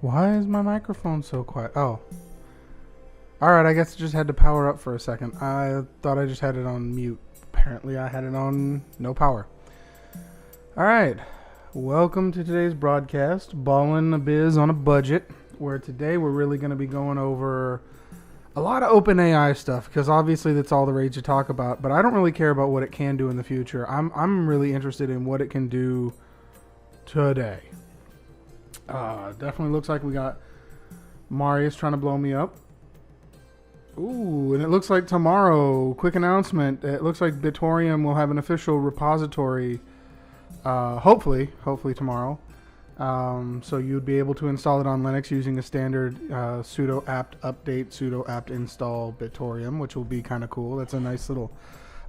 Why is my microphone so quiet? Oh. Alright, I guess I just had to power up for a second. I thought I just had it on mute. Apparently I had it on no power. Alright. Welcome to today's broadcast, Ballin' a Biz on a Budget, where today we're really going to be going over a lot of OpenAI stuff, because obviously that's all the rage to talk about, but I don't really care about what it can do in the future. I'm really interested in what it can do today. Definitely looks like we got Marius trying to blow me up. Ooh, and it looks like tomorrow, quick announcement, it looks like Bitorium will have an official repository, hopefully tomorrow. So you'd be able to install it on Linux using a standard sudo apt update, sudo apt install Bitorium, which will be kind of cool. That's a nice little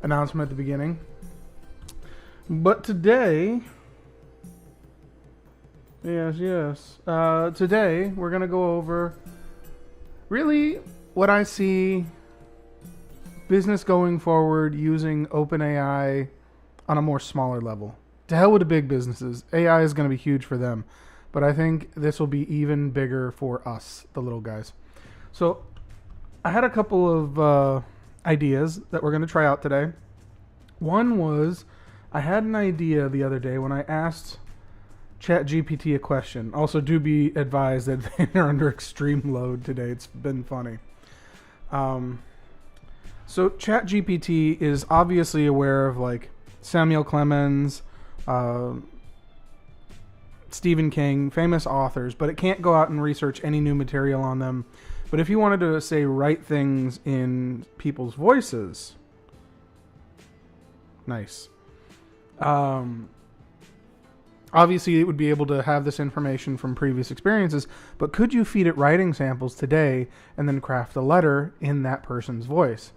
announcement at the beginning. But today, today we're going to go over really what I see business going forward using OpenAI on a more smaller level. To hell with the big businesses. AI is going to be huge for them. But I think this will be even bigger for us, the little guys. So I had a couple of ideas that we're going to try out today. One was, I had an idea the other day when I asked ChatGPT a question. Also, do be advised that they're under extreme load today. It's been funny. So ChatGPT is obviously aware of like Samuel Clemens, Stephen King, famous authors, but it can't go out and research any new material on them. But if you wanted to, say, write things in people's voices, nice. Obviously, it would be able to have this information from previous experiences, but could you feed it writing samples today and then craft a letter in that person's voice?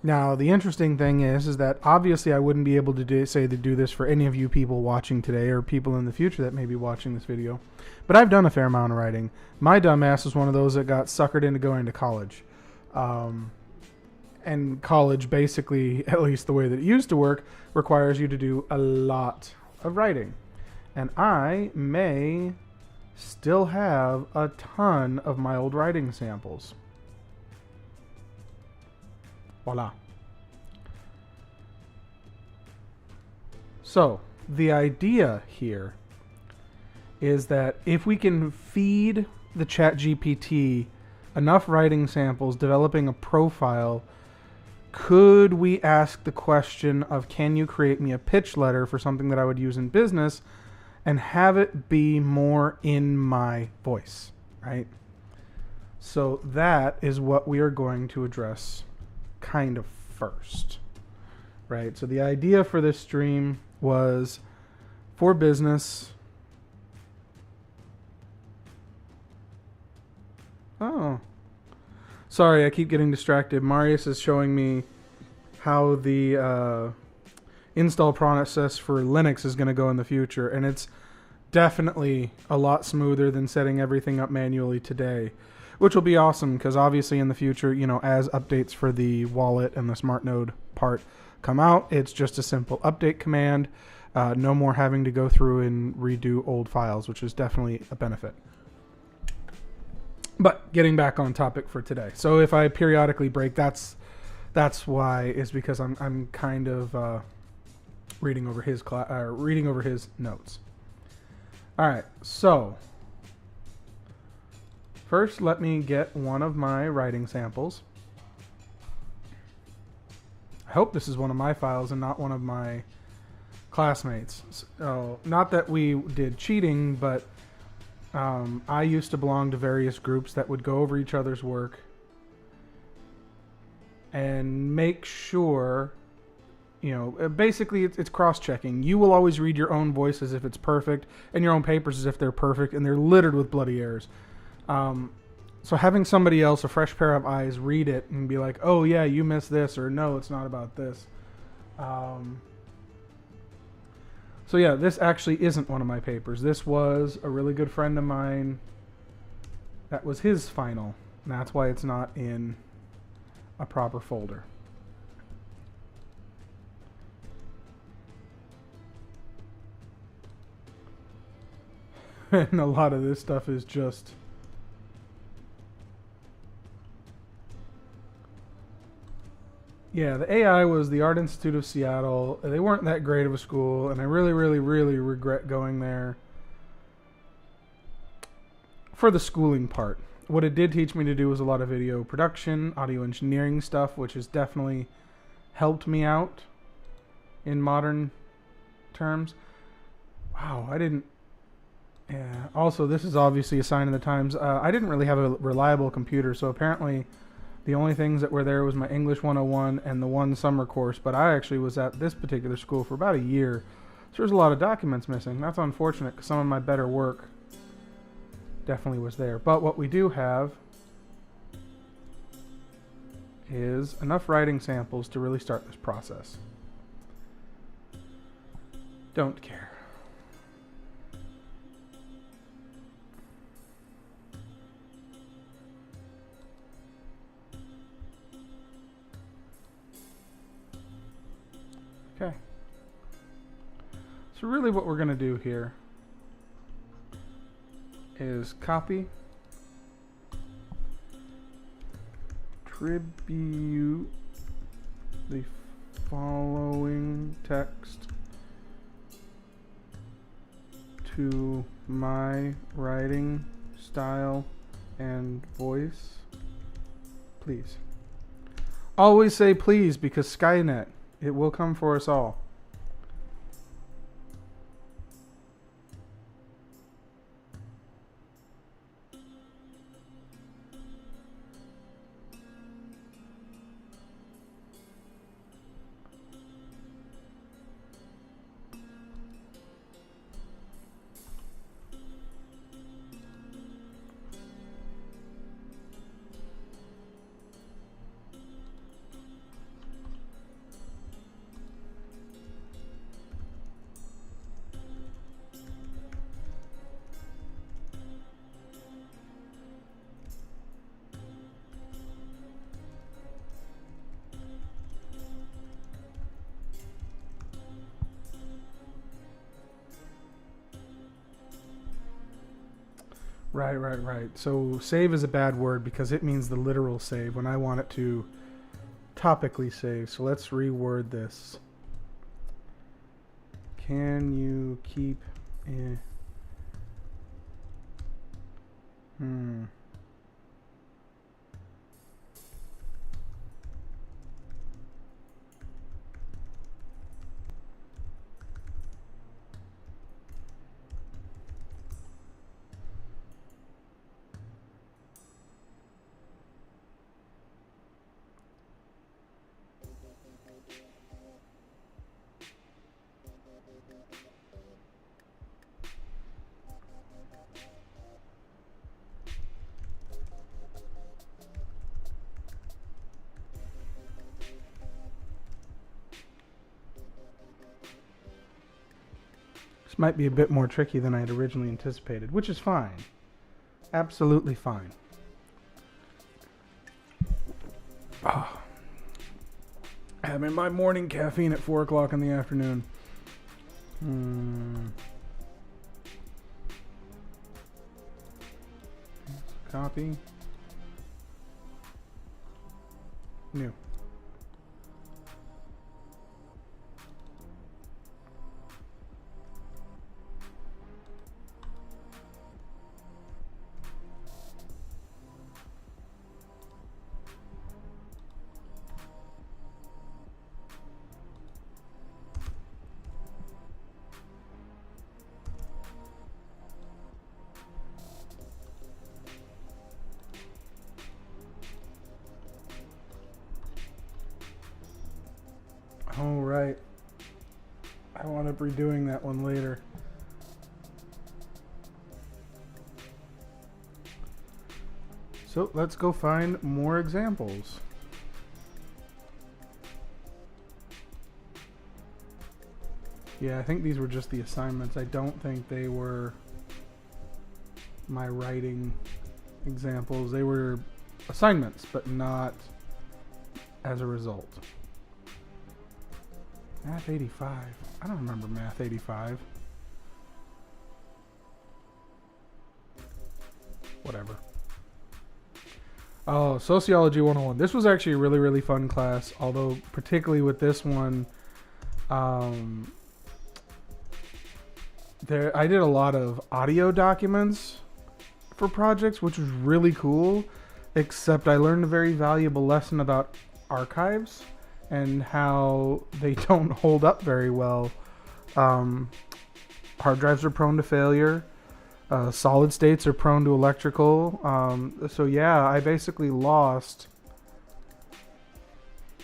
Now, the interesting thing is that obviously I wouldn't be able to do this for any of you people watching today or people in the future that may be watching this video. But I've done a fair amount of writing. My dumbass was one of those that got suckered into going to college. And college, basically, at least the way that it used to work, requires you to do a lot of writing. And I may still have a ton of my old writing samples. Voila. So, the idea here is that if we can feed the ChatGPT enough writing samples, developing a profile, could we ask the question of, can you create me a pitch letter for something that I would use in business and have it be more in my voice, right? So that is what we are going to address kind of first, right? So the idea for this stream was for business. Oh, sorry, I keep getting distracted. Marius is showing me how the install process for Linux is going to go in the future, and it's definitely a lot smoother than setting everything up manually today, which will be awesome because obviously in the future, you know, as updates for the wallet and the smart node part come out, it's just a simple update command. No more having to go through and redo old files, which is definitely a benefit. But getting back on topic for today. So if I periodically break, that's why, is because I'm kind of reading over his notes. All right, so first let me get one of my writing samples. I hope this is one of my files and not one of my classmates. So, not that we did cheating, but I used to belong to various groups that would go over each other's work and make sure, you know, basically it's cross-checking. You will always read your own voice as if it's perfect and your own papers as if they're perfect, and they're littered with bloody errors. So having somebody else, a fresh pair of eyes, read it and be like, oh yeah, you missed this, or no, it's not about this. So yeah, this actually isn't one of my papers. This was a really good friend of mine. That was his final. And that's why it's not in a proper folder. And a lot of this stuff is just... Yeah, the AI was the Art Institute of Seattle. They weren't that great of a school, and I really, really, really regret going there for the schooling part. What it did teach me to do was a lot of video production, audio engineering stuff, which has definitely helped me out in modern terms. Wow, I didn't... Yeah, also, this is obviously a sign of the times. I didn't really have a reliable computer, so apparently the only things that were there was my English 101 and the one summer course, but I actually was at this particular school for about a year, so there's a lot of documents missing. That's unfortunate, because some of my better work definitely was there. But what we do have is enough writing samples to really start this process. Don't care. Okay. So really what we're going to do here is copy, attribute the following text to my writing style and voice, please. Always say please, because Skynet, it will come for us all. Right. So save is a bad word because it means the literal save when I want it to topically save. So let's reword this. Can you keep in... Might be a bit more tricky than I had originally anticipated, which is fine. Absolutely fine. Oh. Having my morning caffeine at 4 o'clock in the afternoon. Copy. New. Oh, right. I wound up redoing that one later. So let's go find more examples. Yeah, I think these were just the assignments. I don't think they were my writing examples. They were assignments, but not as a result. Math 85. I don't remember Math 85. whatever. Oh, Sociology 101. This was actually a really, really fun class, although particularly with this one, I did a lot of audio documents for projects, which was really cool, except I learned a very valuable lesson about archives and how they don't hold up very well. Hard drives are prone to failure. Solid states are prone to electrical. So yeah, I basically lost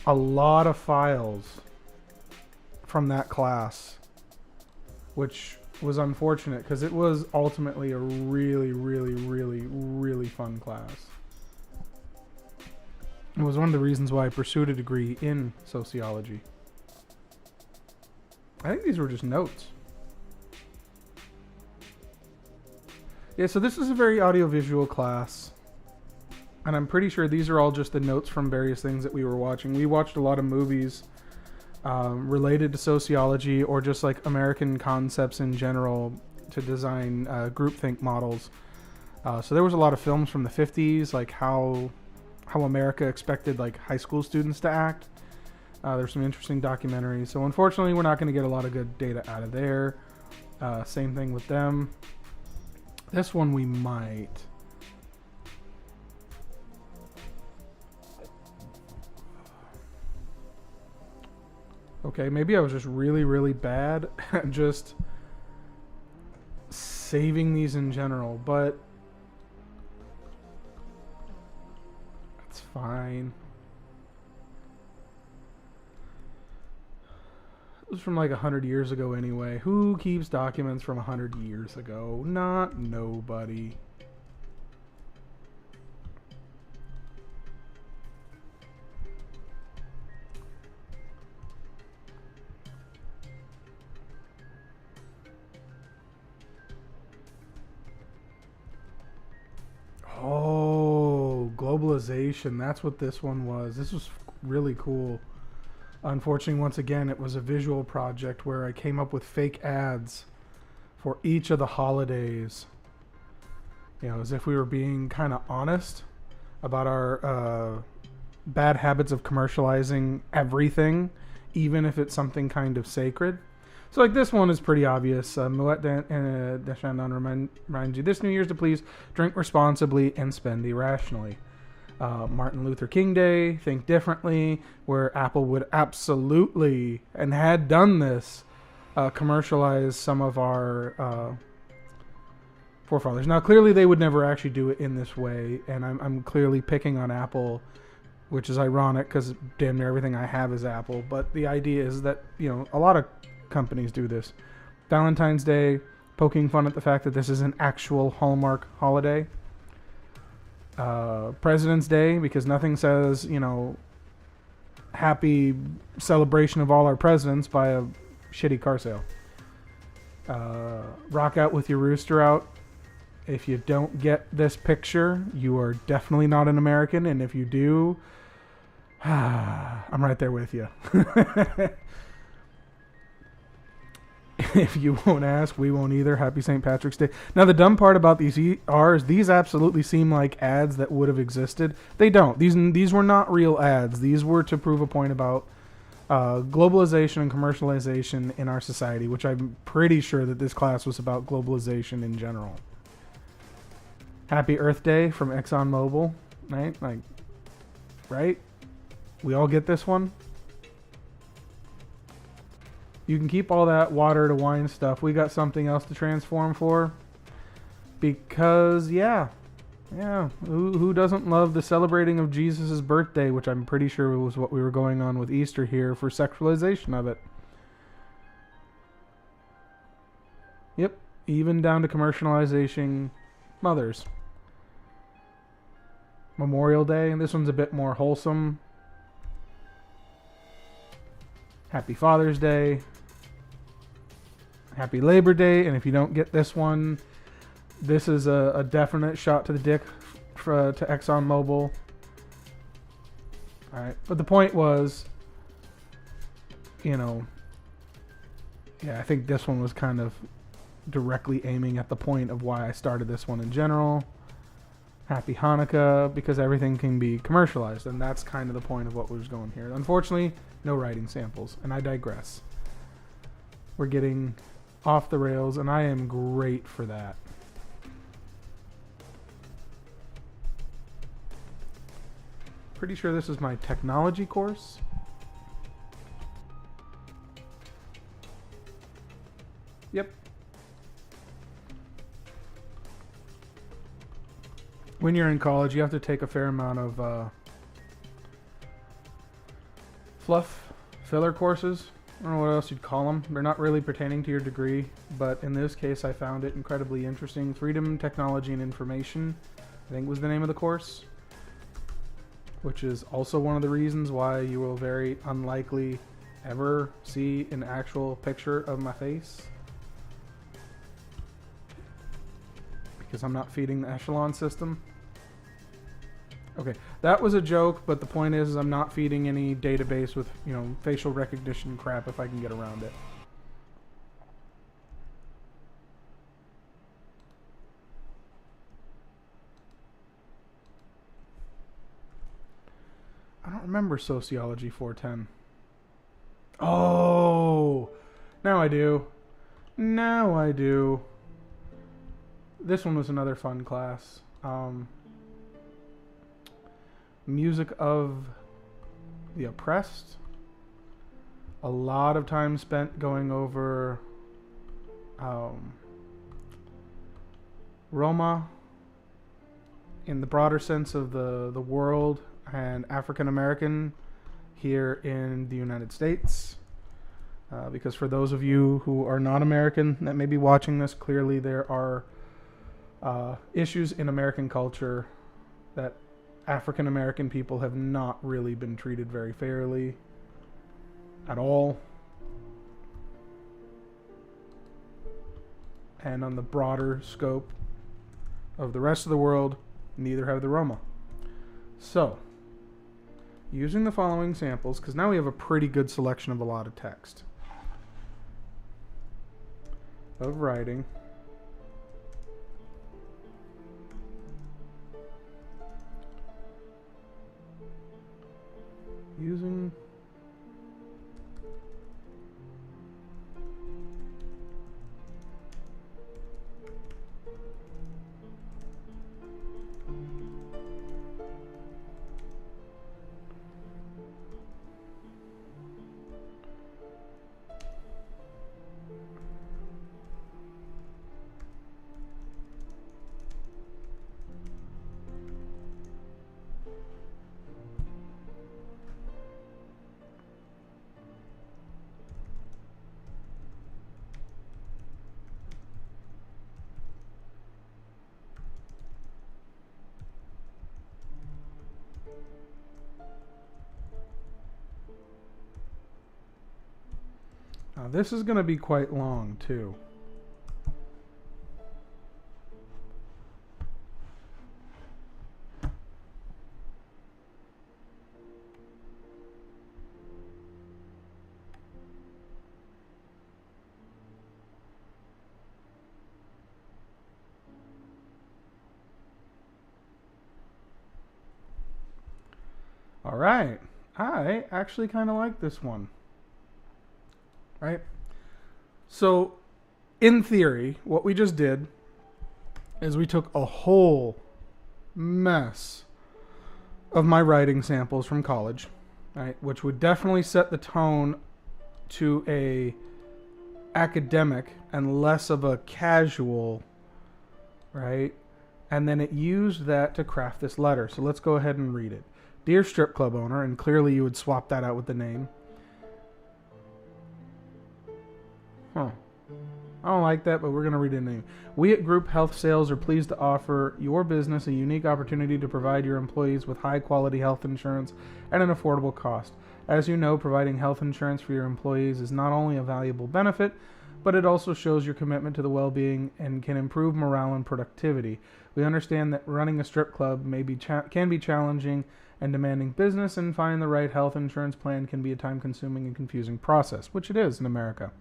a lot of files from that class, which was unfortunate because it was ultimately a really, really, really, really fun class. It was one of the reasons why I pursued a degree in sociology. I think these were just notes. Yeah, so this is a very audiovisual class. And I'm pretty sure these are all just the notes from various things that we were watching. We watched a lot of movies related to sociology or just like American concepts in general to design groupthink models. So there was a lot of films from the 50s, like how America expected like high school students to act. There's some interesting documentaries. So unfortunately, we're not going to get a lot of good data out of there. Same thing with them. This one we might. Okay, maybe I was just really, really bad at just saving these in general, but that's fine. It was from like 100 years ago anyway. Who keeps documents from 100 years ago? Not nobody. Oh, globalization. That's what this one was. This was really cool. Unfortunately, once again, it was a visual project where I came up with fake ads for each of the holidays. You know, as if we were being kind of honest about our bad habits of commercializing everything, even if it's something kind of sacred. So, like, this one is pretty obvious. Moet Deschandon reminds you, this New Year's to please drink responsibly and spend irrationally. Martin Luther King Day, Think Differently, where Apple would absolutely, and had done this, commercialize some of our forefathers. Now, clearly they would never actually do it in this way, and I'm clearly picking on Apple, which is ironic because damn near everything I have is Apple. But the idea is that, you know, a lot of companies do this. Valentine's Day, poking fun at the fact that this is an actual Hallmark holiday. President's Day, because nothing says, you know, happy celebration of all our presidents by a shitty car sale. Rock out with your rooster out. If you don't get this picture, you are definitely not an American, and if you do, I'm right there with you. If you won't ask, we won't either. Happy St. Patrick's Day. Now, the dumb part about these these absolutely seem like ads that would have existed. They don't. These were not real ads. These were to prove a point about globalization and commercialization in our society, which I'm pretty sure that this class was about globalization in general. Happy Earth Day from ExxonMobil, right? Like, right? We all get this one. You can keep all that water to wine stuff. We got something else to transform for. Because, yeah. Who doesn't love the celebrating of Jesus' birthday, which I'm pretty sure was what we were going on with Easter here for sexualization of it. Yep. Even down to commercialization mothers. Memorial Day. And this one's a bit more wholesome. Happy Father's Day. Happy Labor Day. And if you don't get this one, this is a definite shot to the dick to ExxonMobil. Alright. But the point was, you know, yeah, I think this one was kind of directly aiming at the point of why I started this one in general. Happy Hanukkah, because everything can be commercialized, and that's kind of the point of what was going here. Unfortunately, no writing samples, and I digress. We're getting off the rails, and I am great for that. Pretty sure this is my technology course. Yep. When you're in college, you have to take a fair amount of filler courses. I don't know what else you'd call them. They're not really pertaining to your degree, but in this case, I found it incredibly interesting. Freedom, Technology, and Information, I think was the name of the course, which is also one of the reasons why you will very unlikely ever see an actual picture of my face, because I'm not feeding the echelon system. Okay, that was a joke, but the point is I'm not feeding any database with, facial recognition crap if I can get around it. I don't remember Sociology 410. Oh, now I do. Now I do. This one was another fun class. Music of the Oppressed. A lot of time spent going over Roma in the broader sense of the world, and African American here in the United States. Because for those of you who are not American that may be watching this, clearly there are issues in American culture that African American people have not really been treated very fairly at all. And on the broader scope of the rest of the world, neither have the Roma. So, using the following samples, because now we have a pretty good selection of a lot of text, of writing, using Now this is going to be quite long too. All right. I actually kind of like this one. Right? So, in theory, what we just did is we took a whole mess of my writing samples from college, right, which would definitely set the tone to a academic and less of a casual, right? And then it used that to craft this letter. So let's go ahead and read it. Dear strip club owner, and clearly you would swap that out with the name. I don't like that, but we're going to read it anyway. We at Group Health Sales are pleased to offer your business a unique opportunity to provide your employees with high-quality health insurance at an affordable cost. As you know, providing health insurance for your employees is not only a valuable benefit, but it also shows your commitment to the well-being and can improve morale and productivity. We understand that running a strip club can be challenging and demanding business, and finding the right health insurance plan can be a time-consuming and confusing process, which it is in America.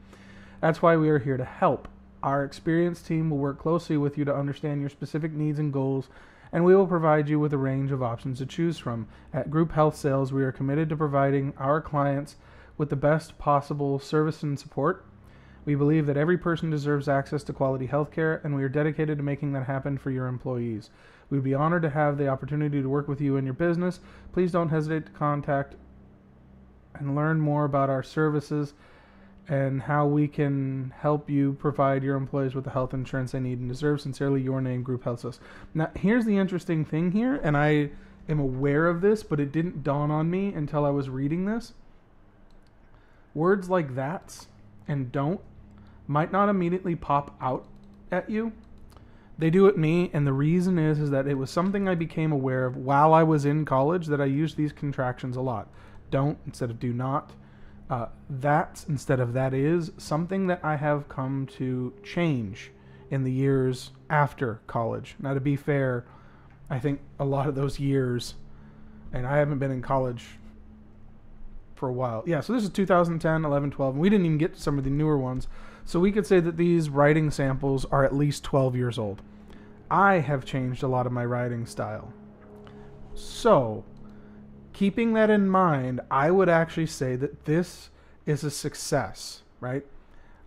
That's why we are here to help. Our experienced team will work closely with you to understand your specific needs and goals and we will provide you with a range of options to choose from. At Group Health Sales, we are committed to providing our clients with the best possible service and support. We believe that every person deserves access to quality healthcare, and we are dedicated to making that happen for your employees. We would be honored to have the opportunity to work with you in your business. Please don't hesitate to contact and learn more about our services and how we can help you provide your employees with the health insurance they need and deserve. Sincerely, your name, Group Health Sales. Now, here's the interesting thing here, and I am aware of this, but it didn't dawn on me until I was reading this. Words like that and don't might not immediately pop out at you. They do at me, and the reason is that it was something I became aware of while I was in college, that I used these contractions a lot. Don't instead of do not. That instead of that is, something that I have come to change in the years after college. Now, to be fair, I think a lot of those years, and I haven't been in college for a while. Yeah, so this is 2010, 11, 12, and we didn't even get to some of the newer ones. So we could say that these writing samples are at least 12 years old. I have changed a lot of my writing style. So, keeping that in mind, I would actually say that this is a success, right?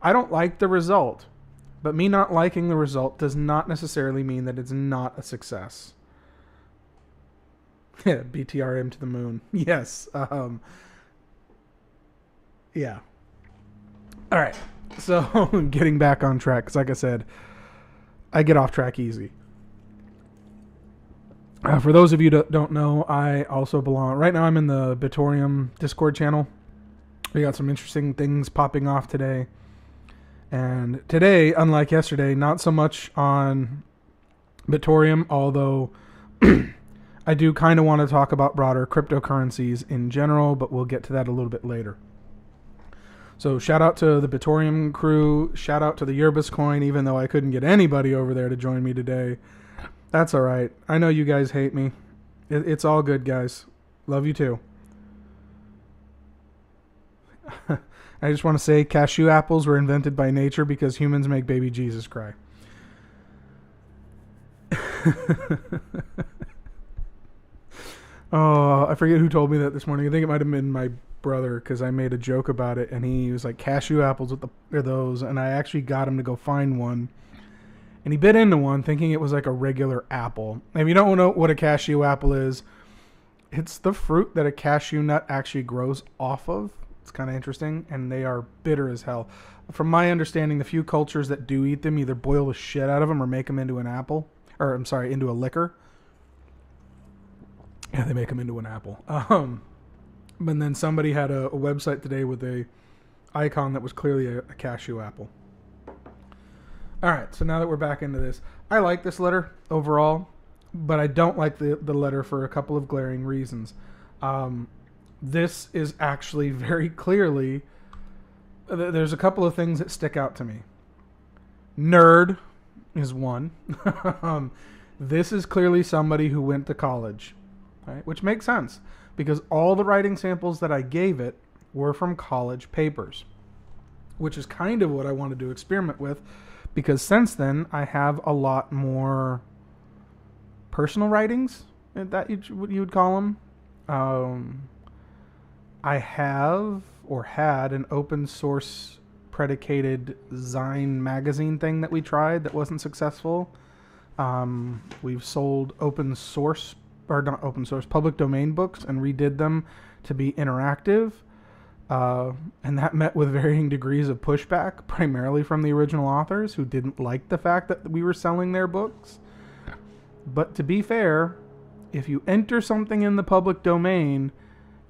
I don't like the result, but me not liking the result does not necessarily mean that it's not a success. Yeah, BTRM to the moon. Yes. Yeah. All right. So, getting back on track, because like I said, I get off track easy. For those of you that don't know, I also belong... Right now I'm in the Bitorium Discord channel. We got some interesting things popping off today. And today, unlike yesterday, not so much on Bitorium, although I do kind of want to talk about broader cryptocurrencies in general, but we'll get to that a little bit later. So shout out to the Bitorium crew. Shout out to the Yerbis coin, even though I couldn't get anybody over there to join me today. That's all right. I know you guys hate me. It's all good, guys. Love you too. I just want to say cashew apples were invented by nature because humans make baby Jesus cry. Oh, I forget who told me that this morning. I think it might have been my brother, because I made a joke about it, and he was like, cashew apples, what are those? And I actually got him to go find one, and he bit into one thinking it was like a regular apple. If you don't know what a cashew apple is, it's the fruit that a cashew nut actually grows off of. It's kind of interesting, and they are bitter as hell. From my understanding, the few cultures that do eat them either boil the shit out of them or make them into an apple, or I'm sorry, into a liquor. Yeah, they make them into an apple. But then somebody had a website today with a icon that was clearly a cashew apple. All right, so now that we're back into this, I like this letter overall, but I don't like the letter for a couple of glaring reasons. This is actually very clearly, there's a couple of things that stick out to me. Nerd is one. This is clearly somebody who went to college, right? Which makes sense, because all the writing samples that I gave it were from college papers, which is kind of what I wanted to experiment with, because since then I have a lot more personal writings, that you would call them. I have or had an open source predicated Zine magazine thing that we tried that wasn't successful. We've sold open source, or not open source, public domain books and redid them to be interactive. And that met with varying degrees of pushback, primarily from the original authors who didn't like the fact that we were selling their books. But to be fair, if you enter something in the public domain,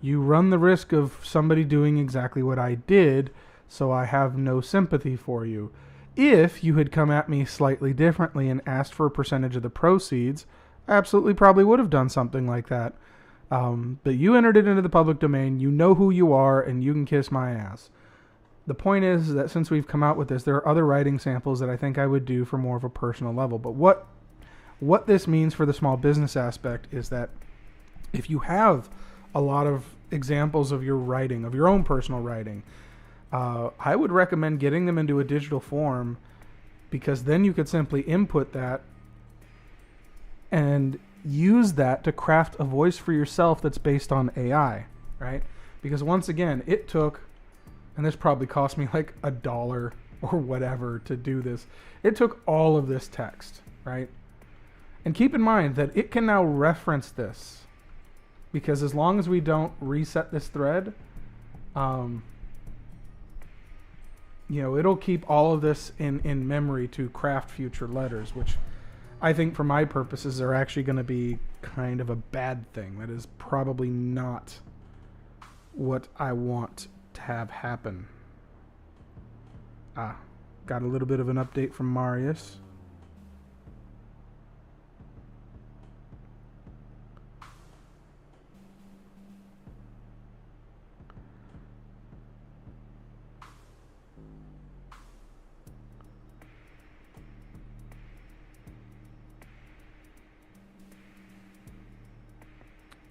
you run the risk of somebody doing exactly what I did, so I have no sympathy for you. If you had come at me slightly differently and asked for a percentage of the proceeds, I absolutely probably would have done something like that. But you entered it into the public domain, you know who you are, and you can kiss my ass. The point is that since we've come out with this, there are other writing samples that I think I would do for more of a personal level. But what this means for the small business aspect is that if you have a lot of examples of your writing, of your own personal writing, I would recommend getting them into a digital form, because then you could simply input that and use that to craft a voice for yourself that's based on AI, right? Because once again, it took, and this probably cost me like $1 or whatever to do this. It took all of this text, right? And keep in mind that it can now reference this, because as long as we don't reset this thread, it'll keep all of this in memory to craft future letters, which I think for my purposes are actually going to be kind of a bad thing. That is probably not what I want to have happen. Got a little bit of an update from Marius.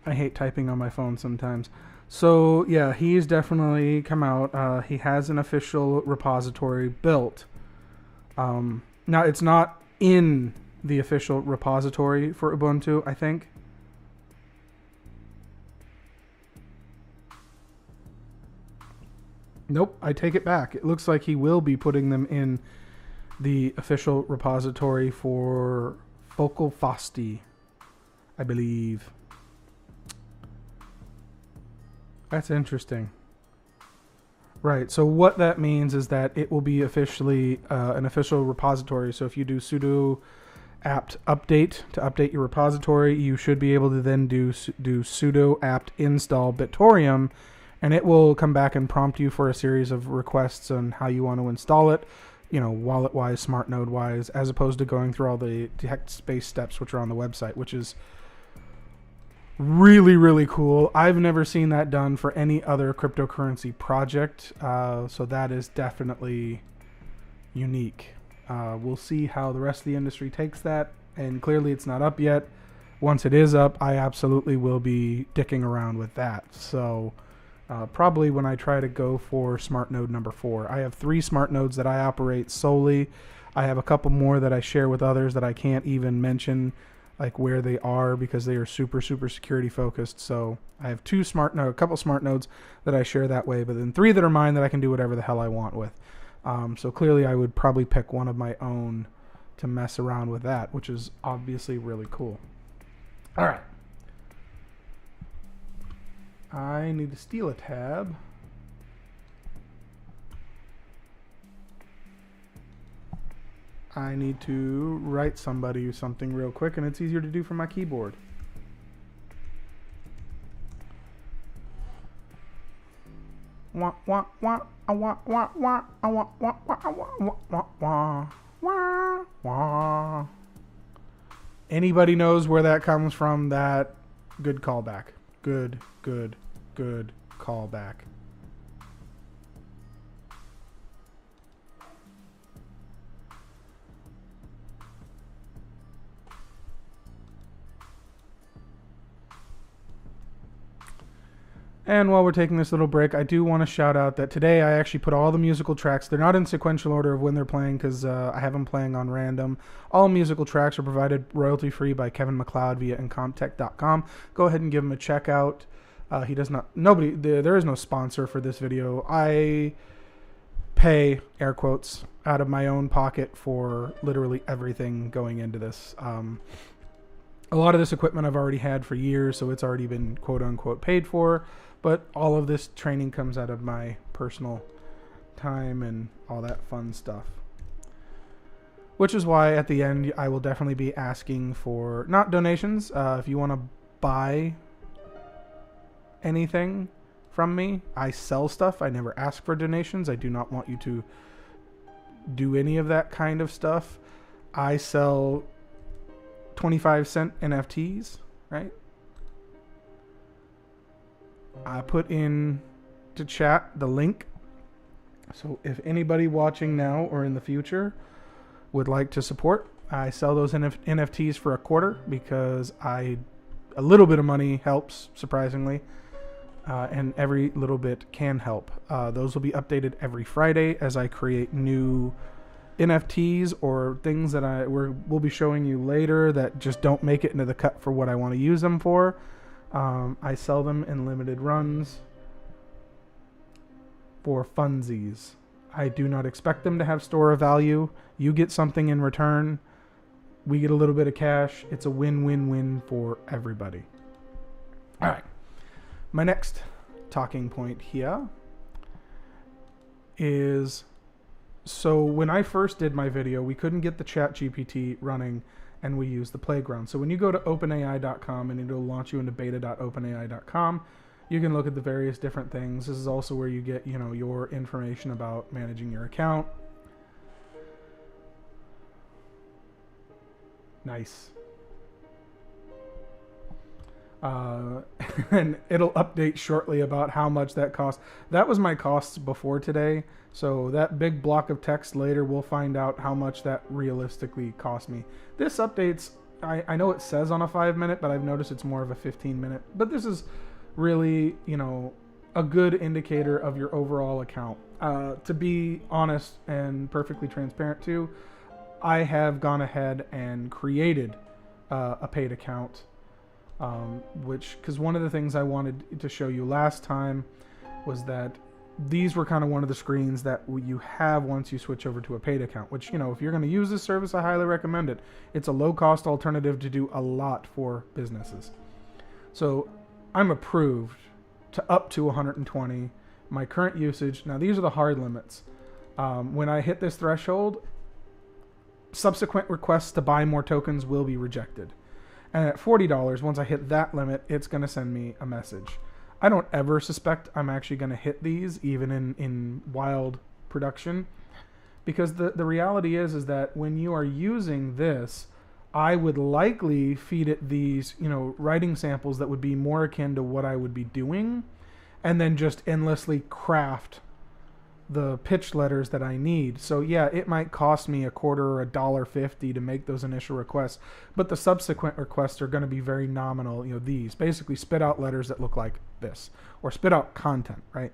I hate typing on my phone sometimes. So yeah, he's definitely come out. He has an official repository built. Now it's not in the official repository for Ubuntu, I think. Nope, I take it back. It looks like he will be putting them in the official repository for Focal Fosti, I believe. That's interesting. Right, so what that means is that it will be officially an official repository. So if you do sudo apt update to update your repository, you should be able to then do sudo apt install Bitorium, and it will come back and prompt you for a series of requests on how you want to install it, wallet-wise, smart node-wise, as opposed to going through all the text-based steps which are on the website, which is really, really cool. I've never seen that done for any other cryptocurrency project, so that is definitely unique. We'll see how the rest of the industry takes that, and clearly it's not up yet. Once it is up, I absolutely will be dicking around with that. So probably when I try to go for smart node number 4. I have 3 smart nodes that I operate solely. I have a couple more that I share with others that I can't even mention like where they are because they are super, super security focused. So I have a couple smart nodes that I share that way, but then 3 that are mine that I can do whatever the hell I want with. So clearly I would probably pick one of my own to mess around with that, which is obviously really cool. All right. I need to steal a tab. I need to write somebody something real quick, and it's easier to do from my keyboard. Wah wah wah wah wah wah wah wah wah wah wah wah. Anybody knows where that comes from? That good callback. Good callback. And while we're taking this little break, I do want to shout out that today I actually put all the musical tracks. They're not in sequential order of when they're playing because I have them playing on random. All musical tracks are provided royalty-free by Kevin MacLeod via Incomptech.com. Go ahead and give him a check out. There is no sponsor for this video. I pay, air quotes, out of my own pocket for literally everything going into this. A lot of this equipment I've already had for years, so it's already been quote-unquote paid for. But all of this training comes out of my personal time and all that fun stuff. Which is why at the end I will definitely be asking for, not donations, if you want to buy anything from me. I sell stuff. I never ask for donations. I do not want you to do any of that kind of stuff. I sell 25-cent NFTs, right? I put in to chat the link. So if anybody watching now or in the future would like to support, I sell those NFTs for $0.25 because a little bit of money helps, surprisingly. And every little bit can help. Those will be updated every Friday as I create new NFTs or things that we'll be showing you later that just don't make it into the cut for what I want to use them for. I sell them in limited runs for funsies. I do not expect them to have store of value. You get something in return. We get a little bit of cash. It's a win-win-win for everybody. All right. My next talking point here is, so when I first did my video, we couldn't get the ChatGPT running and we used the playground. So when you go to openai.com and it'll launch you into beta.openai.com, you can look at the various different things. This is also where you get, your information about managing your account. Nice. And it'll update shortly about how much that costs. That was my costs before today. So that big block of text later, we'll find out how much that realistically cost me. This updates, I know it says on a 5-minute, but I've noticed it's more of a 15-minute. But this is really, a good indicator of your overall account. To be honest and perfectly transparent too, I have gone ahead and created a paid account, because one of the things I wanted to show you last time was that these were kind of one of the screens that you have once you switch over to a paid account, which, if you're going to use this service, I highly recommend it. It's a low-cost alternative to do a lot for businesses. So I'm approved to up to 120. My current usage, now these are the hard limits. When I hit this threshold, subsequent requests to buy more tokens will be rejected. And at $40, once I hit that limit, it's going to send me a message. I don't ever suspect I'm actually going to hit these, even in wild production. Because the reality is that when you are using this, I would likely feed it these, writing samples that would be more akin to what I would be doing, and then just endlessly craft the pitch letters that I need. So yeah, it might cost me $0.25 or $1.50 to make those initial requests, but the subsequent requests are going to be very nominal. These basically spit out letters that look like this, or spit out content, right?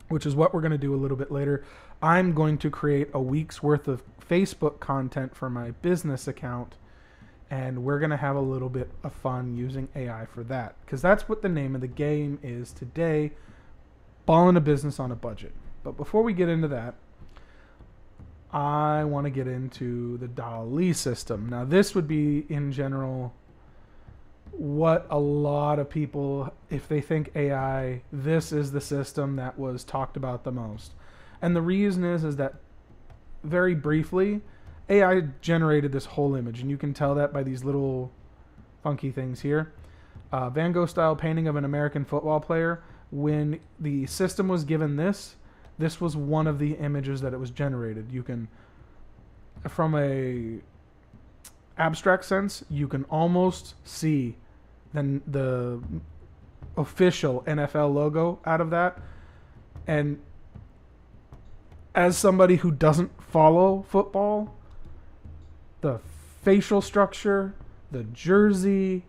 Which is what we're going to do a little bit later. I'm going to create a week's worth of Facebook content for my business account, and we're going to have a little bit of fun using AI for that, because that's what the name of the game is today: Ballin' a business on a budget. But before we get into that, I want to get into the DALL-E system. Now, this would be, in general, what a lot of people, if they think AI, this is the system that was talked about the most. And the reason is that, very briefly, AI generated this whole image, and you can tell that by these little funky things here. Van Gogh-style painting of an American football player. When the system was given this was one of the images that it was generated. You can, from a abstract sense, you can almost see the official NFL logo out of that. And as somebody who doesn't follow football, the facial structure, the jersey,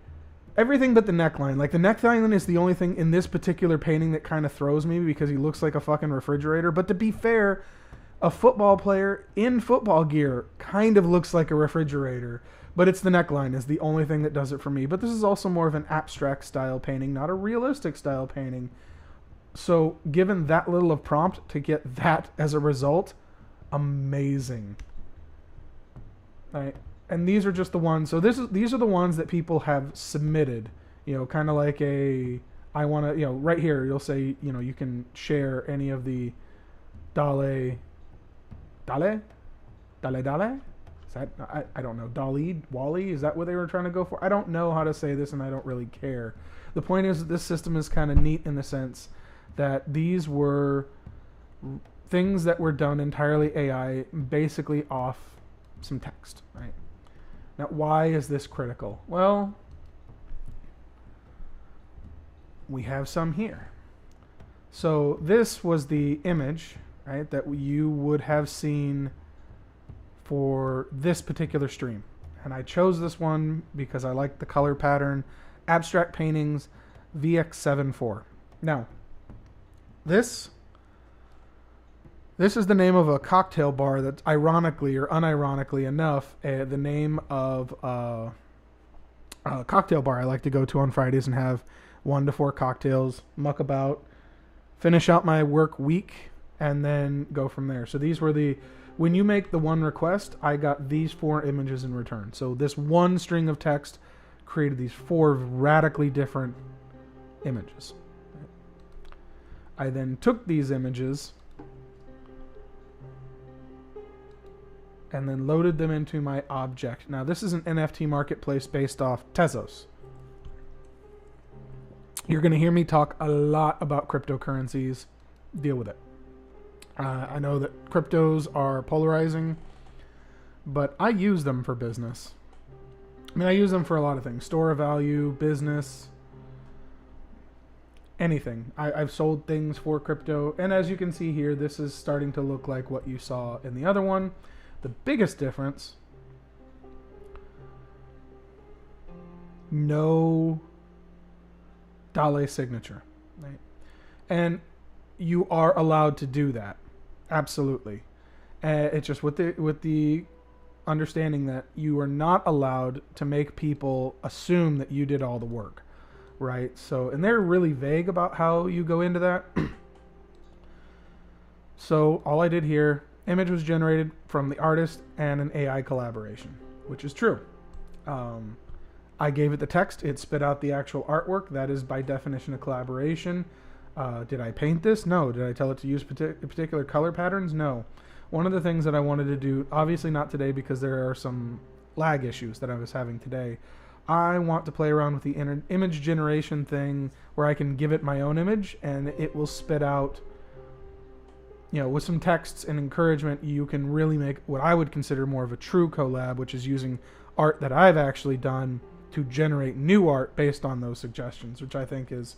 everything but the neckline. Like, the neckline is the only thing in this particular painting that kind of throws me, because he looks like a fucking refrigerator. But to be fair, a football player in football gear kind of looks like a refrigerator. But it's the neckline is the only thing that does it for me. But this is also more of an abstract style painting, not a realistic style painting. So given that little of prompt to get that as a result, amazing. Right? And these are just the ones. So these are the ones that people have submitted. Kind of like I want to, right here, you'll say, you can share any of the Dale. Is that, I don't know. Dali, Wally, is that what they were trying to go for? I don't know how to say this, and I don't really care. The point is that this system is kind of neat in the sense that these were things that were done entirely AI, basically off some text, right? Now, why is this critical? Well, we have some here. So this was the image, right, that you would have seen for this particular stream. And I chose this one because I like the color pattern. Abstract Paintings VX74. Now, this This is the name of a cocktail bar that's ironically or unironically enough the name of a cocktail bar I like to go to on Fridays and have 1 to 4 cocktails, muck about, finish out my work week, and then go from there. So these were when you make the one request, I got these 4 images in return. So this one string of text created these 4 radically different images. I then took these images and then loaded them into my object. Now this is an NFT marketplace based off Tezos. You're going to hear me talk a lot about cryptocurrencies. Deal with it. I know that cryptos are polarizing, but I use them for business. I mean, I use them for a lot of things. Store of value, business, anything. I've sold things for crypto. And as you can see here, this is starting to look like what you saw in the other one. The biggest difference, no Dale signature. Right? And you are allowed to do that. Absolutely. It's just with the understanding that you are not allowed to make people assume that you did all the work. Right? So, and they're really vague about how you go into that. So all I did here, image was generated from the artist and an AI collaboration, which is true. I gave it the text. It spit out the actual artwork. That is by definition a collaboration. Did I paint this? No. Did I tell it to use particular color patterns? No. One of the things that I wanted to do, obviously not today because there are some lag issues that I was having today. I want to play around with the image generation thing where I can give it my own image and it will spit out, with some texts and encouragement, you can really make what I would consider more of a true collab, which is using art that I've actually done to generate new art based on those suggestions, which I think is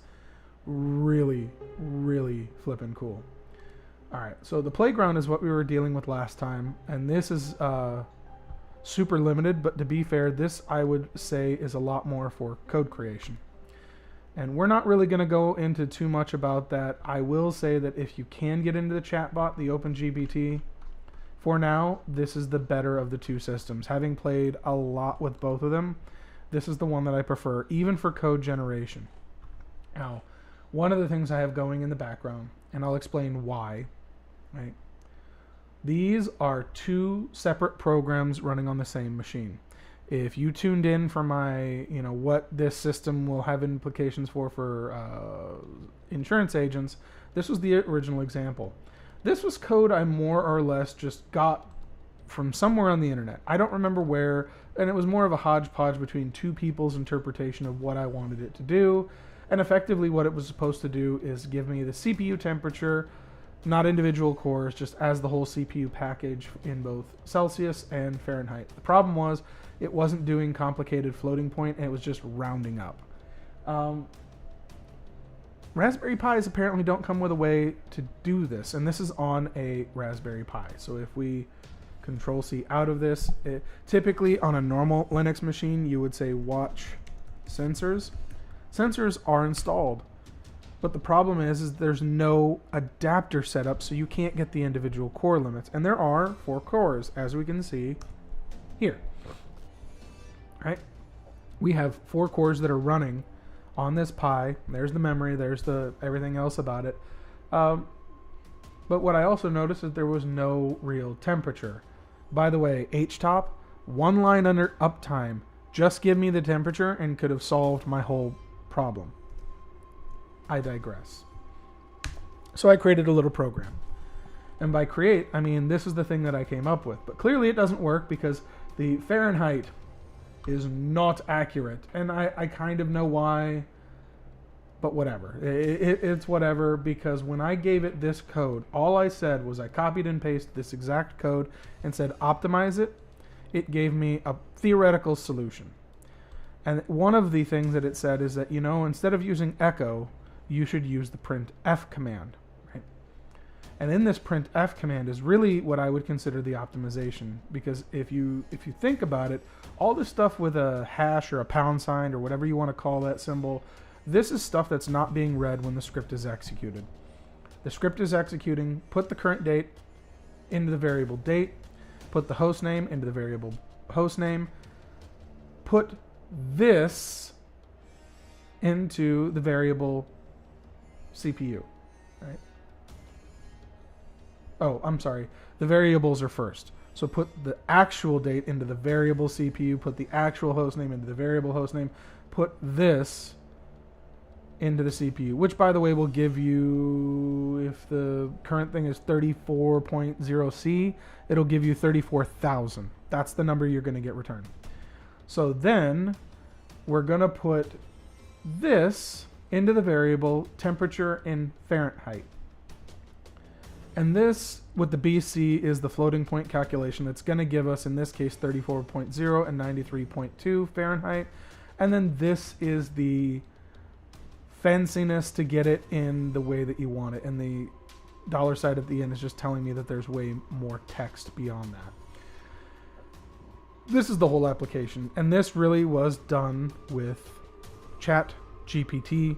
really, really flippin' cool. All right, so the playground is what we were dealing with last time, and this is super limited, but to be fair, this I would say is a lot more for code creation. And we're not really going to go into too much about that. I will say that if you can get into the chatbot, the OpenGPT, for now, this is the better of the two systems. Having played a lot with both of them, this is the one that I prefer, even for code generation. Now, one of the things I have going in the background, and I'll explain why, right? These are 2 separate programs running on the same machine. If you tuned in for my, what this system will have implications for insurance agents, this was the original example. This was code I more or less just got from somewhere on the internet. I don't remember where, and it was more of a hodgepodge between 2 people's interpretation of what I wanted it to do. And effectively what it was supposed to do is give me the CPU temperature, not individual cores, just as the whole CPU package in both Celsius and Fahrenheit. The problem was it wasn't doing complicated floating point, and it was just rounding up. Raspberry Pis apparently don't come with a way to do this, and this is on a Raspberry Pi. So if we Control-C out of this, typically on a normal Linux machine, you would say watch sensors. Sensors are installed. But the problem is there's no adapter set up, so you can't get the individual core limits. And there are 4 cores, as we can see here. Right? We have 4 cores that are running on this Pi. There's the memory, there's the everything else about it. But what I also noticed is there was no real temperature. By the way, HTOP, 1 line under uptime, just give me the temperature and could have solved my whole problem. I digress. So I created a little program. And by create, I mean this is the thing that I came up with. But clearly it doesn't work because the Fahrenheit is not accurate. And I kind of know why, but whatever. It's whatever, because when I gave it this code, all I said was I copied and pasted this exact code and said optimize it. It gave me a theoretical solution. And one of the things that it said is that, instead of using echo, you should use the printf command, right? And in this printf command is really what I would consider the optimization, because if you think about it, all this stuff with a hash or a pound sign or whatever you want to call that symbol, this is stuff that's not being read when the script is executed. The script is executing, put the current date, into the variable date, put the host name into the variable host name, put this into the variable CPU, right? Oh, I'm sorry. The variables are first. So put the actual date into the variable CPU, put the actual host name into the variable host name, put this into the CPU, which by the way will give you, if the current thing is 34.0C, it'll give you 34,000. That's the number you're going to get returned. So then we're going to put this into the variable temperature in Fahrenheit. And this, with the BC, is the floating point calculation that's going to give us, in this case, 34.0 and 93.2 Fahrenheit. And then this is the fanciness to get it in the way that you want it. And the dollar sign at the end is just telling me that there's way more text beyond that. This is the whole application. And this really was done with ChatGPT,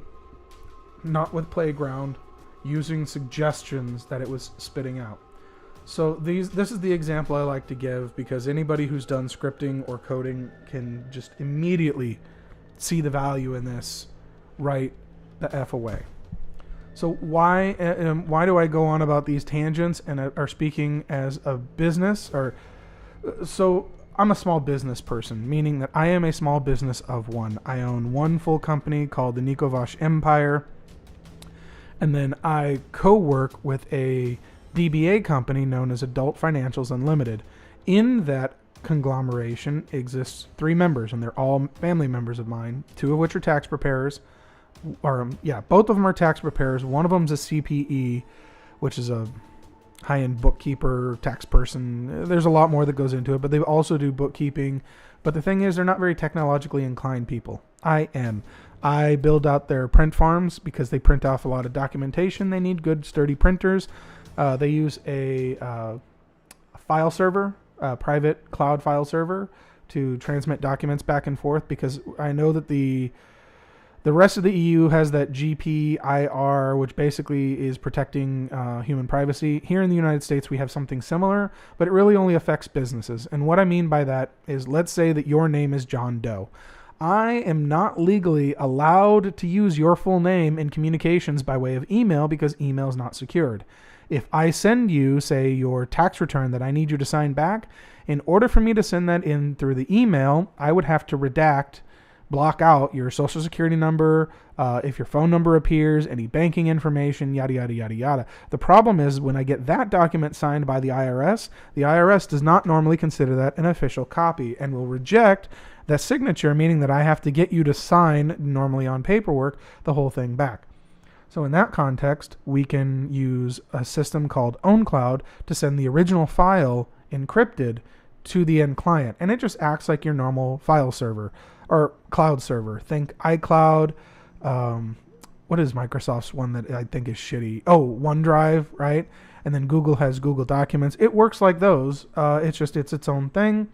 not with Playground, using suggestions that it was spitting out. So this is the example I like to give, because anybody who's done scripting or coding can just immediately see the value in this right the F away. So why do I go on about these tangents and are speaking as a business? So I'm a small business person, meaning that I am a small business of one. I own one full company called the Nikovash Empire. And then I co-work with a DBA company known as Adult Financials Unlimited. In that conglomeration exists 3 members, and they're all family members of mine, 2 of which are tax preparers. Both of them are tax preparers. One of them's a CPE, which is a high-end bookkeeper, tax person. There's a lot more that goes into it, but they also do bookkeeping. But the thing is, they're not very technologically inclined people. I am. I build out their print farms because they print off a lot of documentation. They need good, sturdy printers. They use a file server, a private cloud file server, to transmit documents back and forth, because I know that the rest of the EU has that GPIR, which basically is protecting human privacy. Here in the United States, we have something similar, but it really only affects businesses. And what I mean by that is, let's say that your name is John Doe. I am not legally allowed to use your full name in communications by way of email, because email is not secured. If I send you, say, your tax return that I need you to sign back, in order for me to send that in through the email, I would have to block out your social security number, if your phone number appears, any banking information, yada, yada, yada, yada. The problem is, when I get that document signed by the IRS does not normally consider that an official copy and will reject that signature, meaning that I have to get you to sign, normally on paperwork, the whole thing back. So in that context, we can use a system called OwnCloud to send the original file encrypted to the end client. And it just acts like your normal file server or cloud server. Think iCloud. What is Microsoft's one that I think is shitty? Oh, OneDrive, right? And then Google has Google Documents. It works like those. It's its own thing.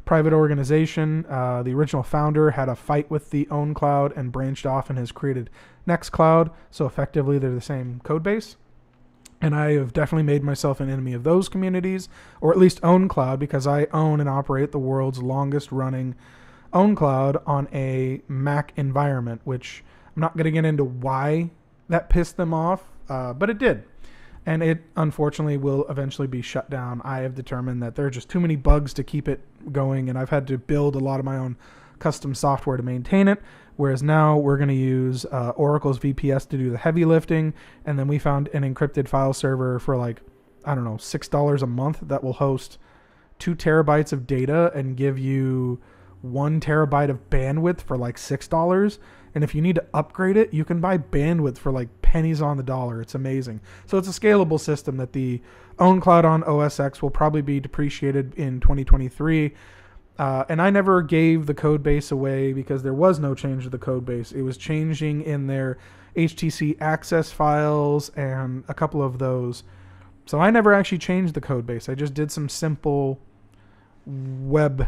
Private organization. The original founder had a fight with the OwnCloud and branched off and has created Nextcloud. So effectively, they're the same code base. And I have definitely made myself an enemy of those communities, or at least OwnCloud, because I own and operate the world's longest running OwnCloud on a Mac environment, which I'm not going to get into why that pissed them off, but it did. And it, unfortunately, will eventually be shut down. I have determined that there are just too many bugs to keep it going, and I've had to build a lot of my own custom software to maintain it, whereas now we're going to use Oracle's VPS to do the heavy lifting, and then we found an encrypted file server for $6 a month that will host 2 terabytes of data and give you 1 terabyte of bandwidth for $6. And if you need to upgrade it, you can buy bandwidth for pennies on the dollar. It's amazing. So it's a scalable system that the OwnCloud on OS X will probably be depreciated in 2023. And I never gave the code base away because there was no change to the code base. It was changing in their HTC access files and a couple of those. So I never actually changed the code base. I just did some simple web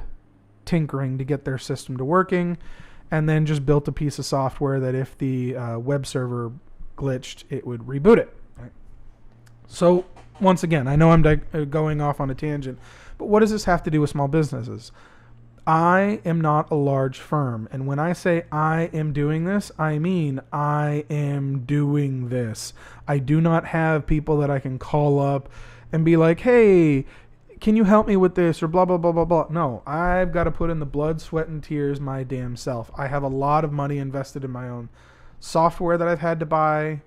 tinkering to get their system to working, and then just built a piece of software that if the web server glitched, it would reboot it. Right? So once again, I know I'm going off on a tangent, but what does this have to do with small businesses? I am not a large firm. And when I say I am doing this, I mean I am doing this. I do not have people that I can call up and be like, hey, can you help me with this or blah, blah, blah, blah, blah. No, I've got to put in the blood, sweat, and tears my damn self. I have a lot of money invested in my own software that I've had to buy.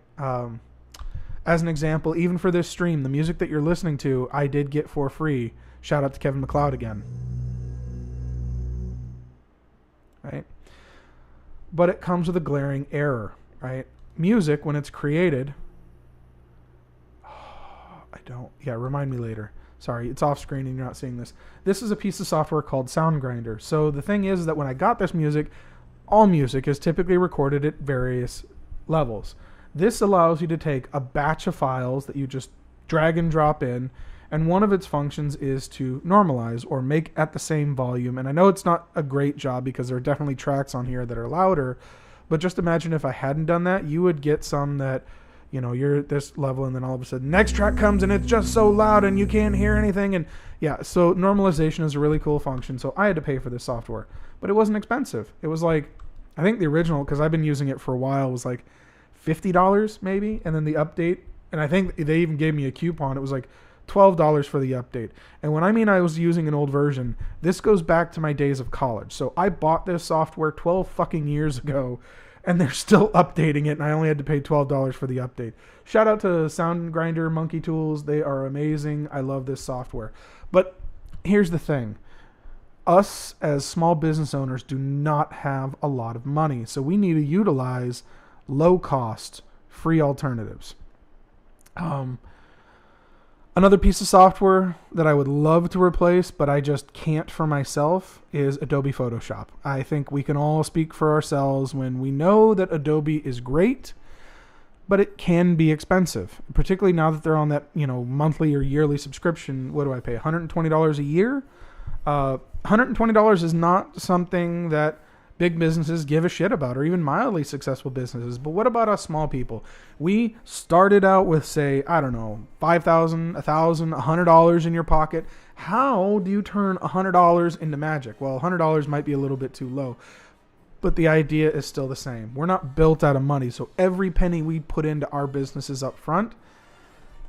As an example, even for this stream, the music that you're listening to, I did get for free. Shout out to Kevin MacLeod again. Right? But it comes with a glaring error, right? Music, when it's created, remind me later. Sorry, it's off screen and you're not seeing this. This is a piece of software called SoundGrinder. So the thing is that when I got this music, all music is typically recorded at various levels. This allows you to take a batch of files that you just drag and drop in, and one of its functions is to normalize or make at the same volume. And I know it's not a great job because there are definitely tracks on here that are louder, but just imagine if I hadn't done that, you would get some that, you know, you're at this level and then all of a sudden next track comes and it's just so loud and you can't hear anything. And yeah, so normalization is a really cool function. So I had to pay for this software, but it wasn't expensive. It was like, I think the original, because I've been using it for a while, was like $50 maybe. And then the update, and I think they even gave me a coupon. It was like $12 for the update. And when I mean I was using an old version, this goes back to my days of college. So I bought this software 12 fucking years ago, and they're still updating it, and I only had to pay $12 for the update. Shout out to SoundGrinder, Monkey Tools. They are amazing. I love this software. But here's the thing. Us as small business owners do not have a lot of money, so we need to utilize low-cost, free alternatives. Another piece of software that I would love to replace, but I just can't for myself, is Adobe Photoshop. I think we can all speak for ourselves when we know that Adobe is great, but it can be expensive, particularly now that they're on that, you know, monthly or yearly subscription. What do I pay? $120 a year? $120 is not something that big businesses give a shit about, or even mildly successful businesses. But what about us small people? We started out with, say, I don't know, $5,000, $1,000, $100 in your pocket. How do you turn $100 into magic? Well, $100 might be a little bit too low, but the idea is still the same. We're not built out of money, so every penny we put into our businesses up front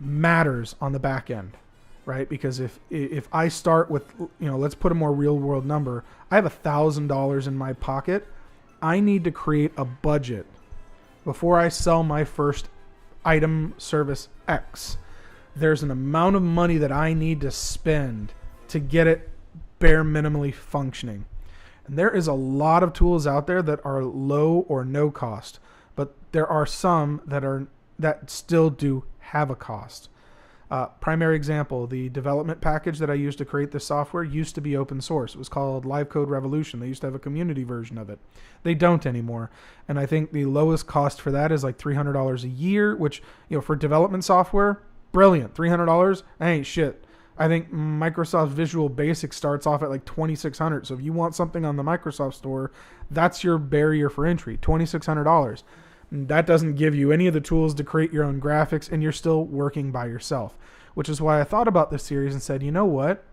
matters on the back end. Right? Because if I start with, you know, let's put a more real world number. I have $1,000 in my pocket. I need to create a budget before I sell my first item, service X. There's an amount of money that I need to spend to get it bare minimally functioning. And there is a lot of tools out there that are low or no cost, but there are some that still do have a cost. Primary example, the development package that I used to create this software used to be open source. It was called Live Code Revolution. They used to have a community version of it. They don't anymore. And I think the lowest cost for that is like $300 a year, which, you know, for development software, brilliant. $300, that ain't shit. I think Microsoft Visual Basic starts off at like $2,600. So if you want something on the Microsoft Store, that's your barrier for entry, $2,600. That doesn't give you any of the tools to create your own graphics, and you're still working by yourself, which is why I thought about this series and said, you know what?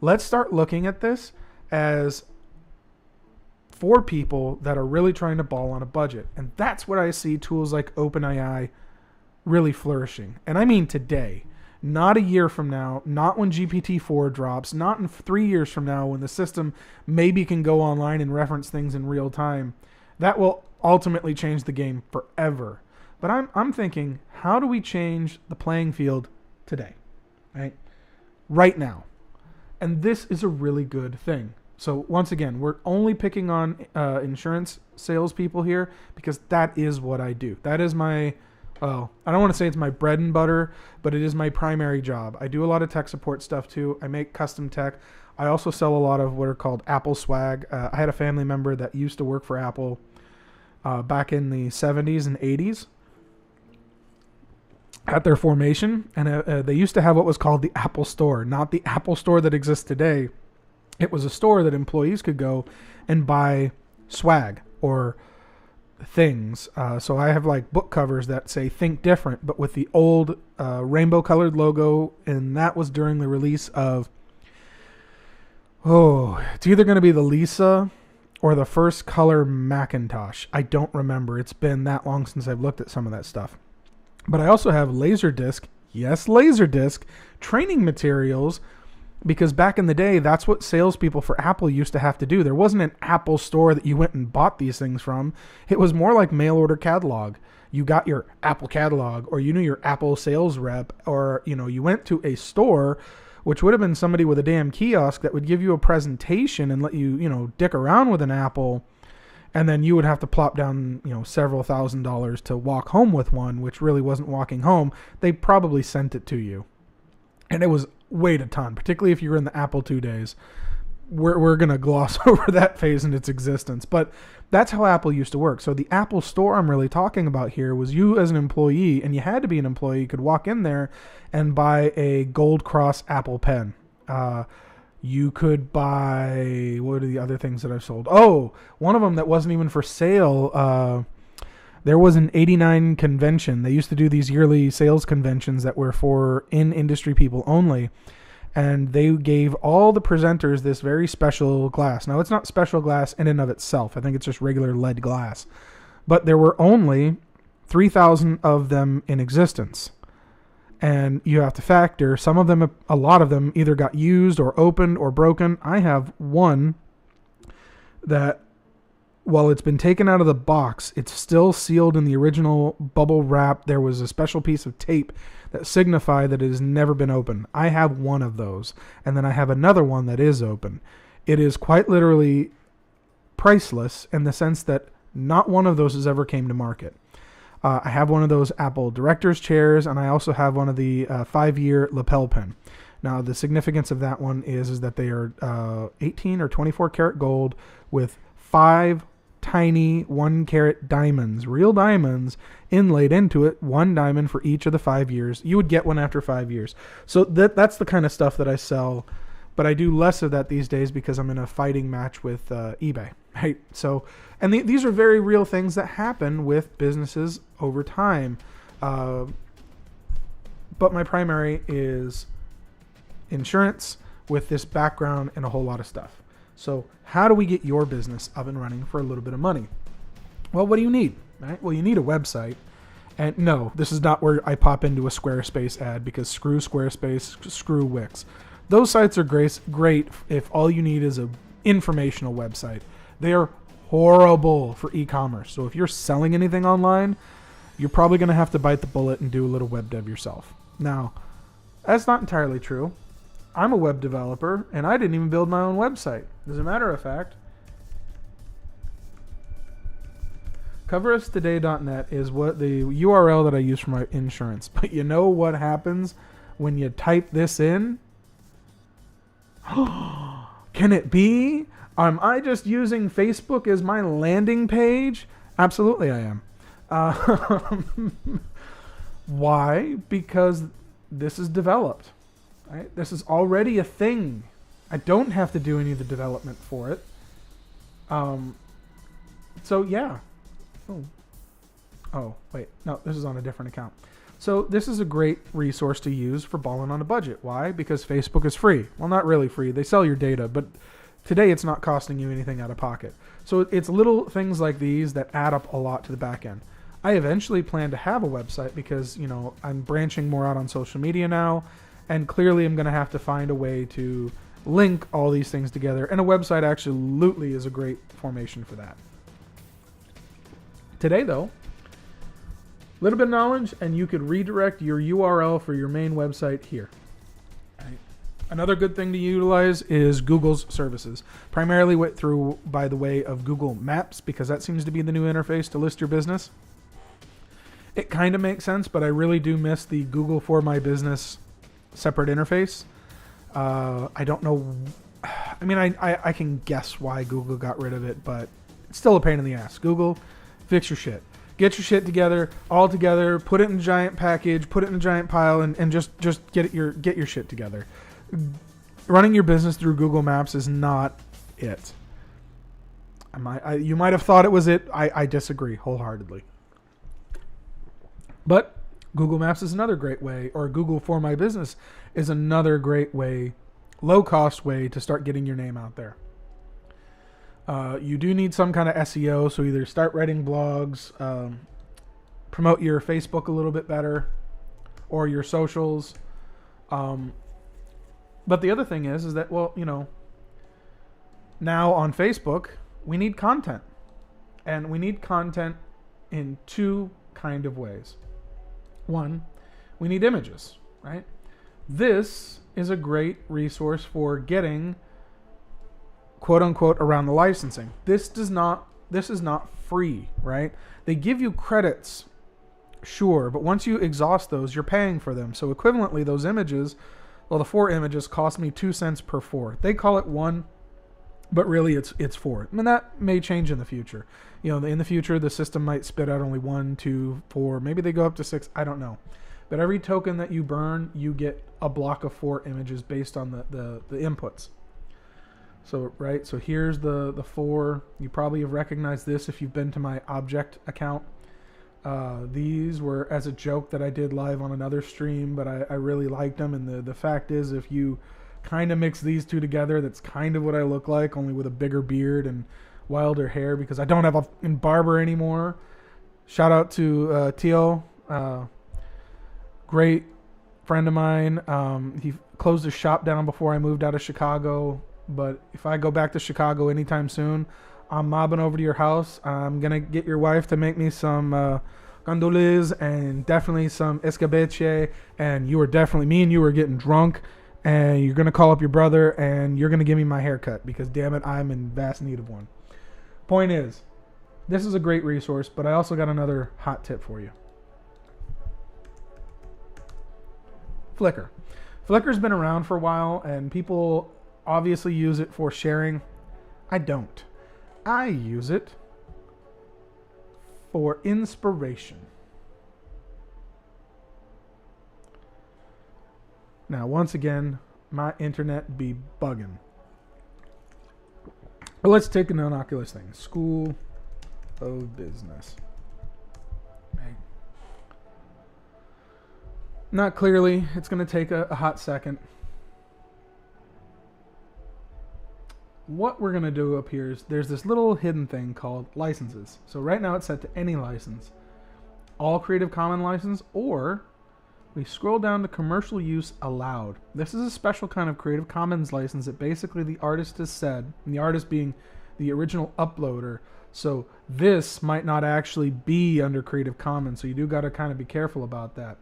Let's start looking at this as for people that are really trying to ball on a budget. And that's what I see tools like OpenAI really flourishing. And I mean today, not a year from now, not when GPT-4 drops, not in 3 years from now when the system maybe can go online and reference things in real time. That will ultimately change the game forever. But I'm thinking, how do we change the playing field today? Right now. And this is a really good thing. So once again, we're only picking on insurance salespeople here because that is what I do. That is my, well, I don't want to say it's my bread and butter, but it is my primary job. I do a lot of tech support stuff too. I make custom tech. I also sell a lot of what are called Apple swag. I had a family member that used to work for Apple back in the 70s and 80s at their formation. And they used to have what was called the Apple Store, not the Apple Store that exists today. It was a store that employees could go and buy swag or things. So I have like book covers that say "Think Different," but with the old rainbow-colored logo, and that was during the release of. Oh, it's either going to be the Lisa or the first color Macintosh. I don't remember. It's been that long since I've looked at some of that stuff. But I also have Laserdisc, yes, Laserdisc, training materials, because back in the day, that's what salespeople for Apple used to have to do. There wasn't an Apple store that you went and bought these things from. It was more like mail order catalog. You got your Apple catalog, or you knew your Apple sales rep, or you went to a store, which would have been somebody with a damn kiosk that would give you a presentation and let you, dick around with an Apple. And then you would have to plop down, several $1,000s to walk home with one, which really wasn't walking home. They probably sent it to you. And it was weighed a ton, particularly if you were in the Apple II days. We're going to gloss over that phase in its existence. But that's how Apple used to work. So the Apple store I'm really talking about here was you as an employee, and you had to be an employee. You could walk in there and buy a Gold Cross Apple pen. You could buy, what are the other things that I've sold? Oh, one of them that wasn't even for sale. There was an 89 convention. They used to do these yearly sales conventions that were for in-industry people only. And they gave all the presenters this very special glass. Now, it's not special glass in and of itself. I think it's just regular lead glass. But there were only 3,000 of them in existence. And you have to factor, some of them, a lot of them either got used or opened or broken. I have one that, while it's been taken out of the box, it's still sealed in the original bubble wrap. There was a special piece of tape that signified that it has never been opened. I have one of those, and then I have another one that is open. It is quite literally priceless in the sense that not one of those has ever came to market. I have one of those Apple director's chairs, and I also have one of the 5-year lapel pen. Now, the significance of that one is that they are 18 or 24 karat gold with 5 tiny 1 carat diamonds, real diamonds, inlaid into it, 1 diamond for each of the 5 years. You would get one after 5 years. So that's the kind of stuff that I sell, but I do less of that these days because I'm in a fighting match with eBay. Right? So, and these are very real things that happen with businesses over time. But my primary is insurance with this background and a whole lot of stuff. So how do we get your business up and running for a little bit of money? Well, what do you need? Right? Well, you need a website. And no, this is not where I pop into a Squarespace ad, because screw Squarespace, screw Wix. Those sites are great if all you need is an informational website. They are horrible for e-commerce. So if you're selling anything online, you're probably going to have to bite the bullet and do a little web dev yourself. Now, that's not entirely true. I'm a web developer, and I didn't even build my own website. As a matter of fact, coverustoday.net is what the URL that I use for my insurance. But you know what happens when you type this in? Can it be? Am I just using Facebook as my landing page? Absolutely I am. Why? Because this is developed. Right? This is already a thing. I don't have to do any of the development for it. So yeah. Oh, wait. No, this is on a different account. So this is a great resource to use for balling on a budget. Why? Because Facebook is free. Well, not really free. They sell your data, but today it's not costing you anything out of pocket. So it's little things like these that add up a lot to the back end. I eventually plan to have a website because, I'm branching more out on social media now, and clearly I'm going to have to find a way to link all these things together, and a website absolutely is a great formation for that. Today, though, a little bit of knowledge, and you could redirect your URL for your main website here. Right. Another good thing to utilize is Google's services, primarily by the way of Google Maps, because that seems to be the new interface to list your business. It kind of makes sense, but I really do miss the Google for My Business separate interface. I don't know. I mean, I can guess why Google got rid of it, but it's still a pain in the ass. Google, fix your shit. Get your shit together, all together, put it in a giant package, put it in a giant pile, and just get your shit together. Running your business through Google Maps is not it. You might have thought it was it. I disagree wholeheartedly. But Google Maps is another great way, or Google for My Business is another great way, low-cost way to start getting your name out there. You do need some kind of SEO, so either start writing blogs, promote your Facebook a little bit better, or your socials. But the other thing is that, well, now on Facebook, we need content. And we need content in two kind of ways. One, we need images, right? This is a great resource for getting, quote unquote, around the licensing. This is not free, right? They give you credits, sure, but once you exhaust those, you're paying for them. So equivalently, those images, well, the 4 images cost me 2 cents per 4. They call it 1, but really it's 4. I mean, that may change in the future. In the future, the system might spit out only 1, 2, 4. Maybe they go up to 6. I don't know. But every token that you burn, you get a block of 4 images based on the inputs. So, right, so here's the 4. You probably have recognized this if you've been to my object account. These were as a joke that I did live on another stream, but I really liked them. And the fact is, if you kind of mix these two together, that's kind of what I look like, only with a bigger beard and wilder hair, because I don't have a barber anymore. Shout out to Teal, great friend of mine. He closed his shop down before I moved out of Chicago, but if I go back to Chicago anytime soon, I'm mobbing over to your house. I'm going to get your wife to make me some gondolas and definitely some escabeche, and me and you are getting drunk, and you're going to call up your brother, and you're going to give me my haircut, because damn it, I'm in vast need of one. Point is, this is a great resource, but I also got another hot tip for you. Flickr. Flickr's been around for a while, and people obviously use it for sharing. I don't. I use it for inspiration. Now, once again, my internet be bugging. But let's take an innocuous thing. School of Business. Right. Not clearly. It's going to take a hot second. What we're going to do up here is there's this little hidden thing called licenses. So right now it's set to any license. All Creative Commons license, or we scroll down to commercial use allowed. This is a special kind of Creative Commons license that basically the artist has said, and the artist being the original uploader. So this might not actually be under Creative Commons, so you do got to kind of be careful about that.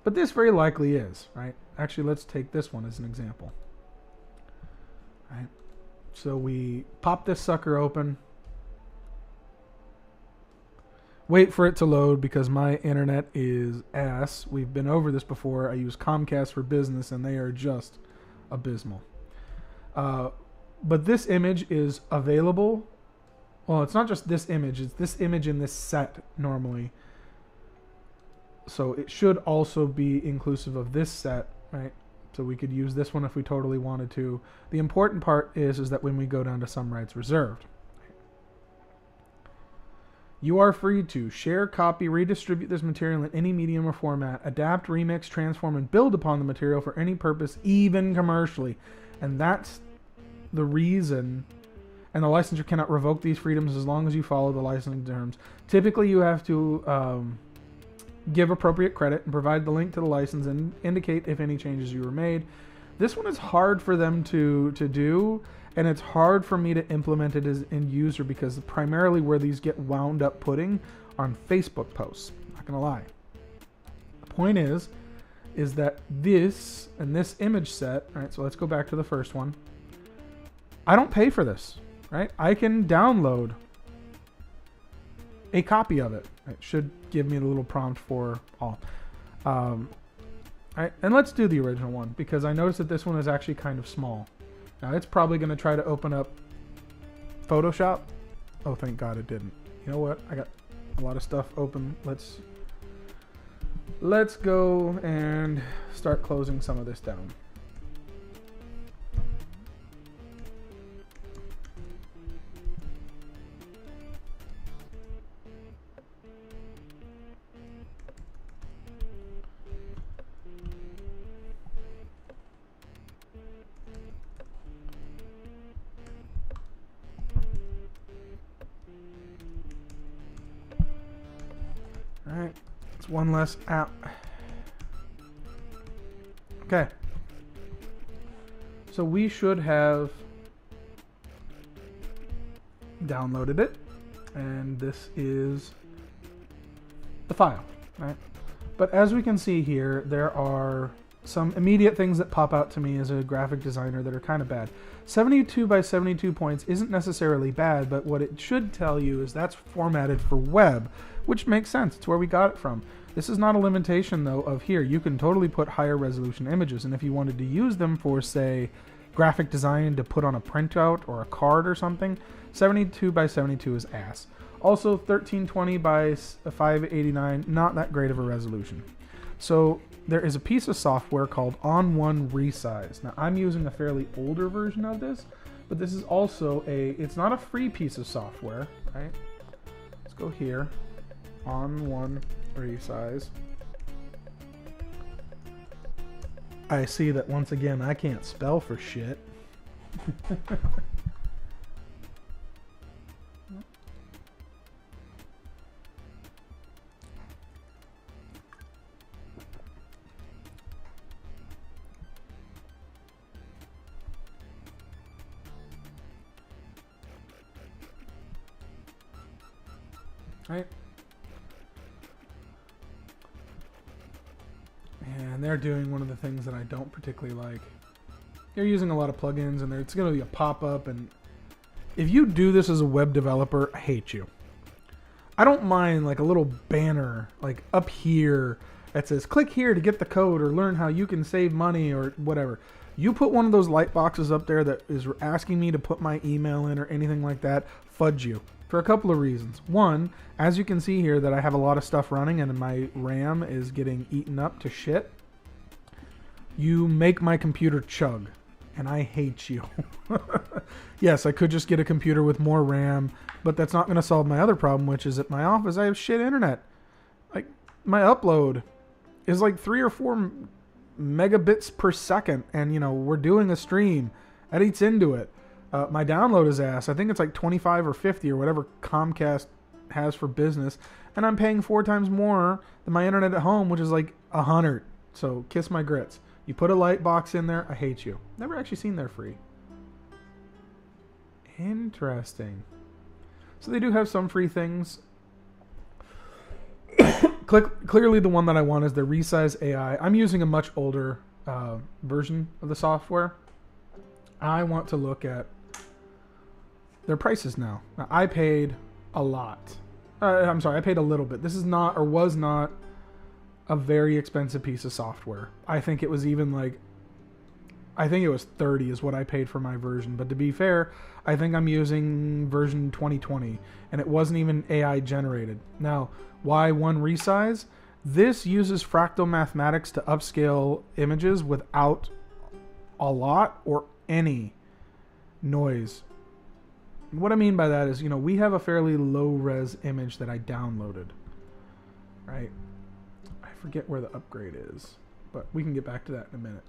But this very likely is, right? Actually, let's take this one as an example. Right? So we pop this sucker open. Wait for it to load because my internet is ass. We've been over this before. I use Comcast for business and they are just abysmal. But this image is available. Well, it's not just this image. It's this image in this set normally. So it should also be inclusive of this set, right? So we could use this one if we totally wanted to. The important part is that when we go down to some rights reserved, you are free to share, copy, redistribute this material in any medium or format, adapt, remix, transform, and build upon the material for any purpose, even commercially. And that's the reason. And the licensor cannot revoke these freedoms as long as you follow the licensing terms. Typically, you have to give appropriate credit and provide the link to the license and indicate if any changes you were made. This one is hard for them to do, and it's hard for me to implement it as end user because primarily where these get wound up putting on Facebook posts. Not gonna lie. The point is that this and this image set, right? So let's go back to the first one. I don't pay for this, right? I can download a copy of it. It should give me a little prompt for all. All right, and let's do the original one because I noticed that this one is actually kind of small. Now it's probably going to try to open up Photoshop. Oh, thank God it didn't. You know what? I got a lot of stuff open. Let's go and start closing some of this down. It's one less app. Okay. So we should have downloaded it, and this is the file, right? But as we can see here, there are some immediate things that pop out to me as a graphic designer that are kind of bad. 72 by 72 points isn't necessarily bad, but what it should tell you is that's formatted for web, which makes sense. It's where we got it from. This is not a limitation, though, of here. You can totally put higher resolution images, and if you wanted to use them for, say, graphic design to put on a printout or a card or something, 72 by 72 is ass. Also, 1320 by 589, not that great of a resolution. So there is a piece of software called On1 Resize. Now, I'm using a fairly older version of this, but this is also it's not a free piece of software, right? Let's go here, On1 Resize. I see that once again, I can't spell for shit. Right? And they're doing one of the things that I don't particularly like. They're using a lot of plugins, and it's going to be a pop-up, and if you do this as a web developer, I hate you. I don't mind like a little banner like up here that says click here to get the code or learn how you can save money or whatever. You put one of those light boxes up there that is asking me to put my email in or anything like that, fudge you. For a couple of reasons. One, as you can see here that I have a lot of stuff running and my RAM is getting eaten up to shit. You make my computer chug, and I hate you. Yes, I could just get a computer with more RAM, but that's not going to solve my other problem, which is at my office I have shit internet. Like, my upload is like 3 or 4 megabits per second, and you know, we're doing a stream. That eats into it. My download is ass. I think it's like 25 or 50 or whatever Comcast has for business, and I'm paying 4 times more than my internet at home, which is like 100. So kiss my grits. You put a light box in there, I hate you. Never actually seen their free. Interesting. So they do have some free things. Clearly the one that I want is the Resize AI. I'm using a much older version of the software. I want to look at their prices now. I paid a lot. I'm sorry, I paid a little bit. This is not, or was not, a very expensive piece of software. I think it was even like, I think it was 30 is what I paid for my version. But to be fair, I think I'm using version 2020, and it wasn't even AI generated. Now, why one resize? This uses fractal mathematics to upscale images without a lot or any noise. What I mean by that is, you know, we have a fairly low res image that I downloaded, right? I forget where the upgrade is, but we can get back to that in a minute.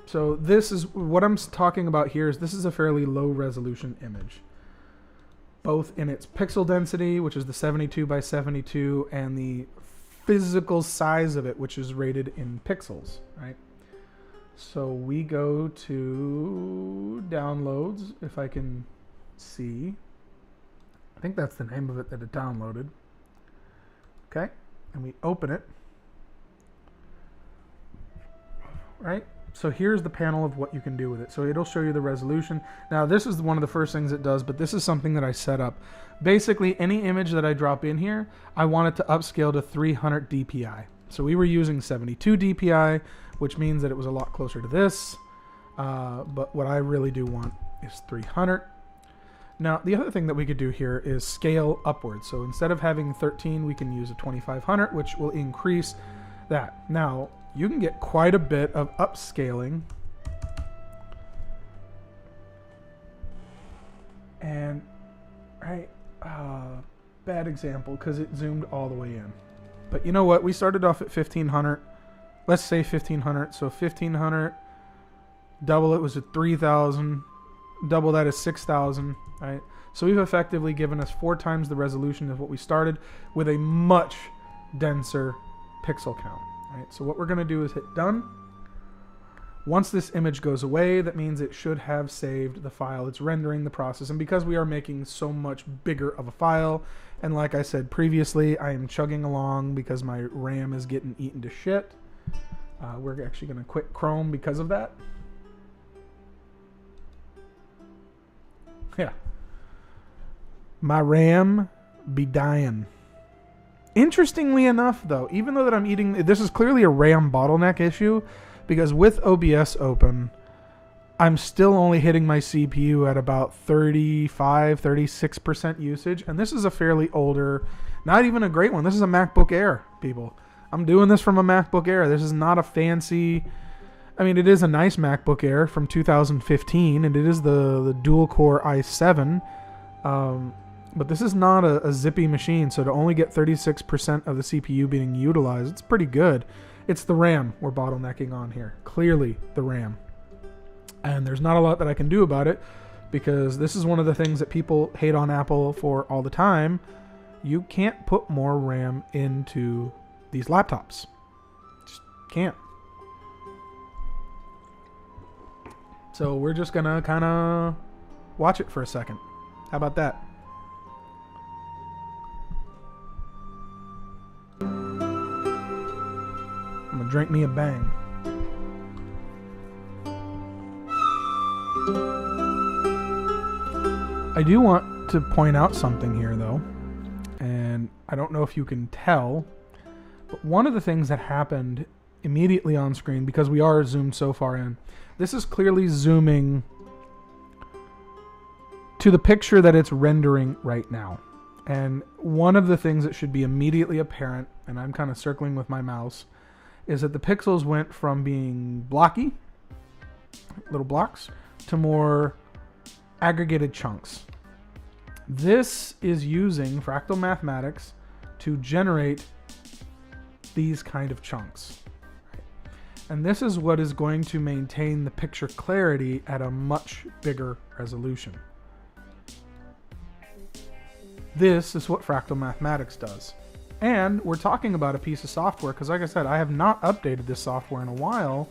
So this is what I'm talking about here, is this is a fairly low resolution image, both in its pixel density, which is the 72 by 72, and the physical size of it, which is rated in pixels, right? So we go to downloads, if I can see. I think that's the name of it that it downloaded. Okay, and we open it. Right? So here's the panel of what you can do with it. So it'll show you the resolution. Now this is one of the first things it does, but this is something that I set up. Basically, any image that I drop in here, I want it to upscale to 300 DPI. So we were using 72 DPI, which means that it was a lot closer to this. But what I really do want is 300. Now, the other thing that we could do here is scale upwards. So instead of having 13, we can use a 2500, which will increase that. Now, you can get quite a bit of upscaling. And, right, bad example because it zoomed all the way in. But you know what? We started off at 1500. Let's say 1500. So 1500, double it was at 3000. Double that is 6,000, right? So we've effectively given us 4 times the resolution of what we started with a much denser pixel count. Right? So what we're going to do is hit done. Once this image goes away, that means it should have saved the file. It's rendering the process. And because we are making so much bigger of a file, and like I said previously, I am chugging along because my RAM is getting eaten to shit. We're actually going to quit Chrome because of that. Yeah. My RAM be dying. Interestingly enough, though, even though that I'm eating... This is clearly a RAM bottleneck issue, because with OBS open, I'm still only hitting my CPU at about 36% usage. And this is a fairly older... Not even a great one. This is a MacBook Air, people. I'm doing this from a MacBook Air. This is not a fancy... I mean, it is a nice MacBook Air from 2015, and it is the dual-core i7. But this is not a zippy machine, so to only get 36% of the CPU being utilized, it's pretty good. It's the RAM we're bottlenecking on here. Clearly, the RAM. And there's not a lot that I can do about it, because this is one of the things that people hate on Apple for all the time. You can't put more RAM into these laptops. Just can't. So we're just going to kind of watch it for a second. How about that? I'm going to drink me a bang. I do want to point out something here, though. And I don't know if you can tell, but one of the things that happened immediately on screen, because we are zoomed so far in, this is clearly zooming to the picture that it's rendering right now. And one of the things that should be immediately apparent, and I'm kind of circling with my mouse, is that the pixels went from being blocky, little blocks, to more aggregated chunks. This is using fractal mathematics to generate these kind of chunks. And this is what is going to maintain the picture clarity at a much bigger resolution. This is what fractal mathematics does. And we're talking about a piece of software because, like I said, I have not updated this software in a while.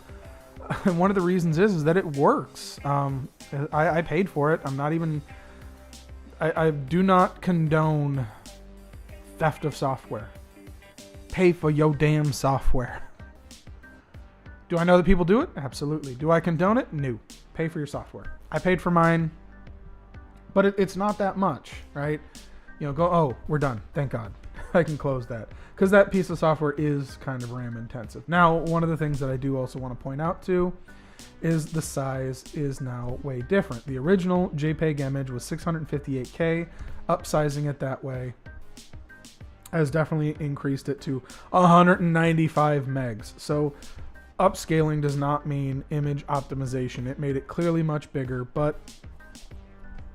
And one of the reasons is that it works. I paid for it. I'm not even... I do not condone theft of software. Pay for your damn software. Do I know that people do it? Absolutely. Do I condone it? No. Pay for your software. I paid for mine, but it's not that much, right? You know, go, oh, we're done. Thank God. I can close that. Because that piece of software is kind of RAM intensive. Now, one of the things that I do also want to point out too is the size is now way different. The original JPEG image was 658K. Upsizing it that way has definitely increased it to 195 megs. So upscaling does not mean image optimization. It made it clearly much bigger, but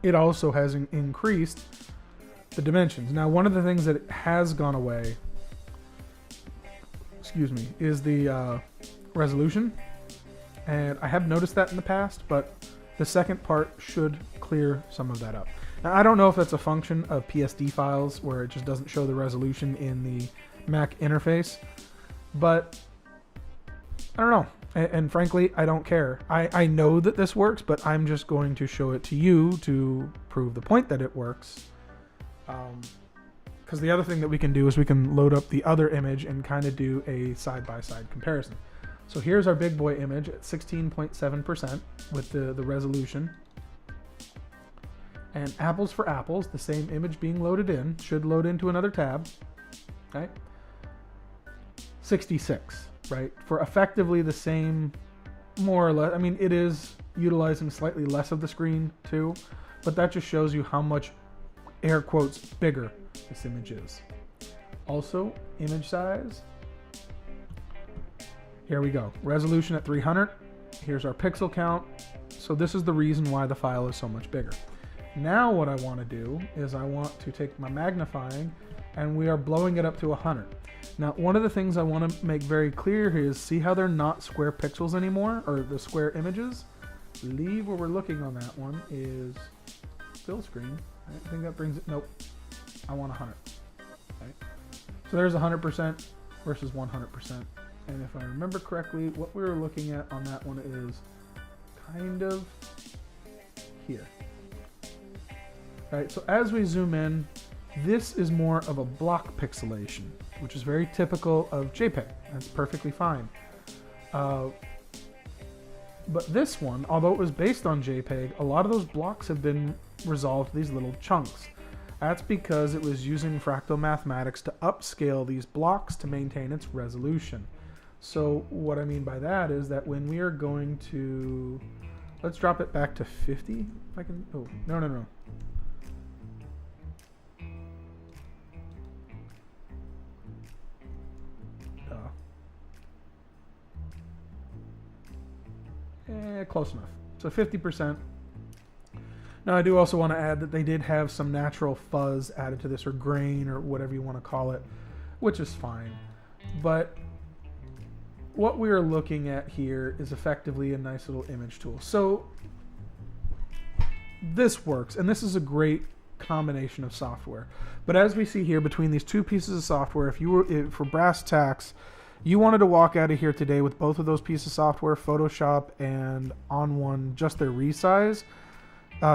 it also has increased the dimensions. Now, one of the things that has gone away, is the resolution. And I have noticed that in the past, but the second part should clear some of that up. Now, I don't know if that's a function of PSD files where it just doesn't show the resolution in the Mac interface, but I don't know. And frankly, I don't care. I know that this works, but I'm just going to show it to you to prove the point that it works. Because the other thing that we can do is we can load up the other image and kind of do a side-by-side comparison. So here's our big boy image at 16.7% with the resolution. And apples for apples, the same image being loaded in, should load into another tab, right? 66, right? For effectively the same, more or less, I mean, it is utilizing slightly less of the screen too, but that just shows you how much, air quotes, bigger this image is. Also, image size. Here we go. Resolution at 300. Here's our pixel count. So this is the reason why the file is so much bigger. Now what I want to do is I want to take my magnifying and we are blowing it up to 100. Now, one of the things I want to make very clear here is see how they're not square pixels anymore, or the square images? I believe where we're looking on that one is fill screen. I think that brings it. Nope. I want 100. Right? So there's 100% versus 100%. And if I remember correctly, what we were looking at on that one is kind of here. Right, so as we zoom in, this is more of a block pixelation, which is very typical of JPEG. That's perfectly fine. But this one, although it was based on JPEG, a lot of those blocks have been resolved to these little chunks. That's because it was using fractal mathematics to upscale these blocks to maintain its resolution. So what I mean by that is that when we are going to, let's drop it back to 50. If I can, oh, no. Close enough. So 50%. Now I do also want to add that they did have some natural fuzz added to this, or grain, or whatever you want to call it, which is fine. But what we are looking at here is effectively a nice little image tool. So this works, and this is a great combination of software. But as we see here, between these two pieces of software, if you were, for brass tacks, you wanted to walk out of here today with both of those pieces of software, Photoshop and On1, just their resize.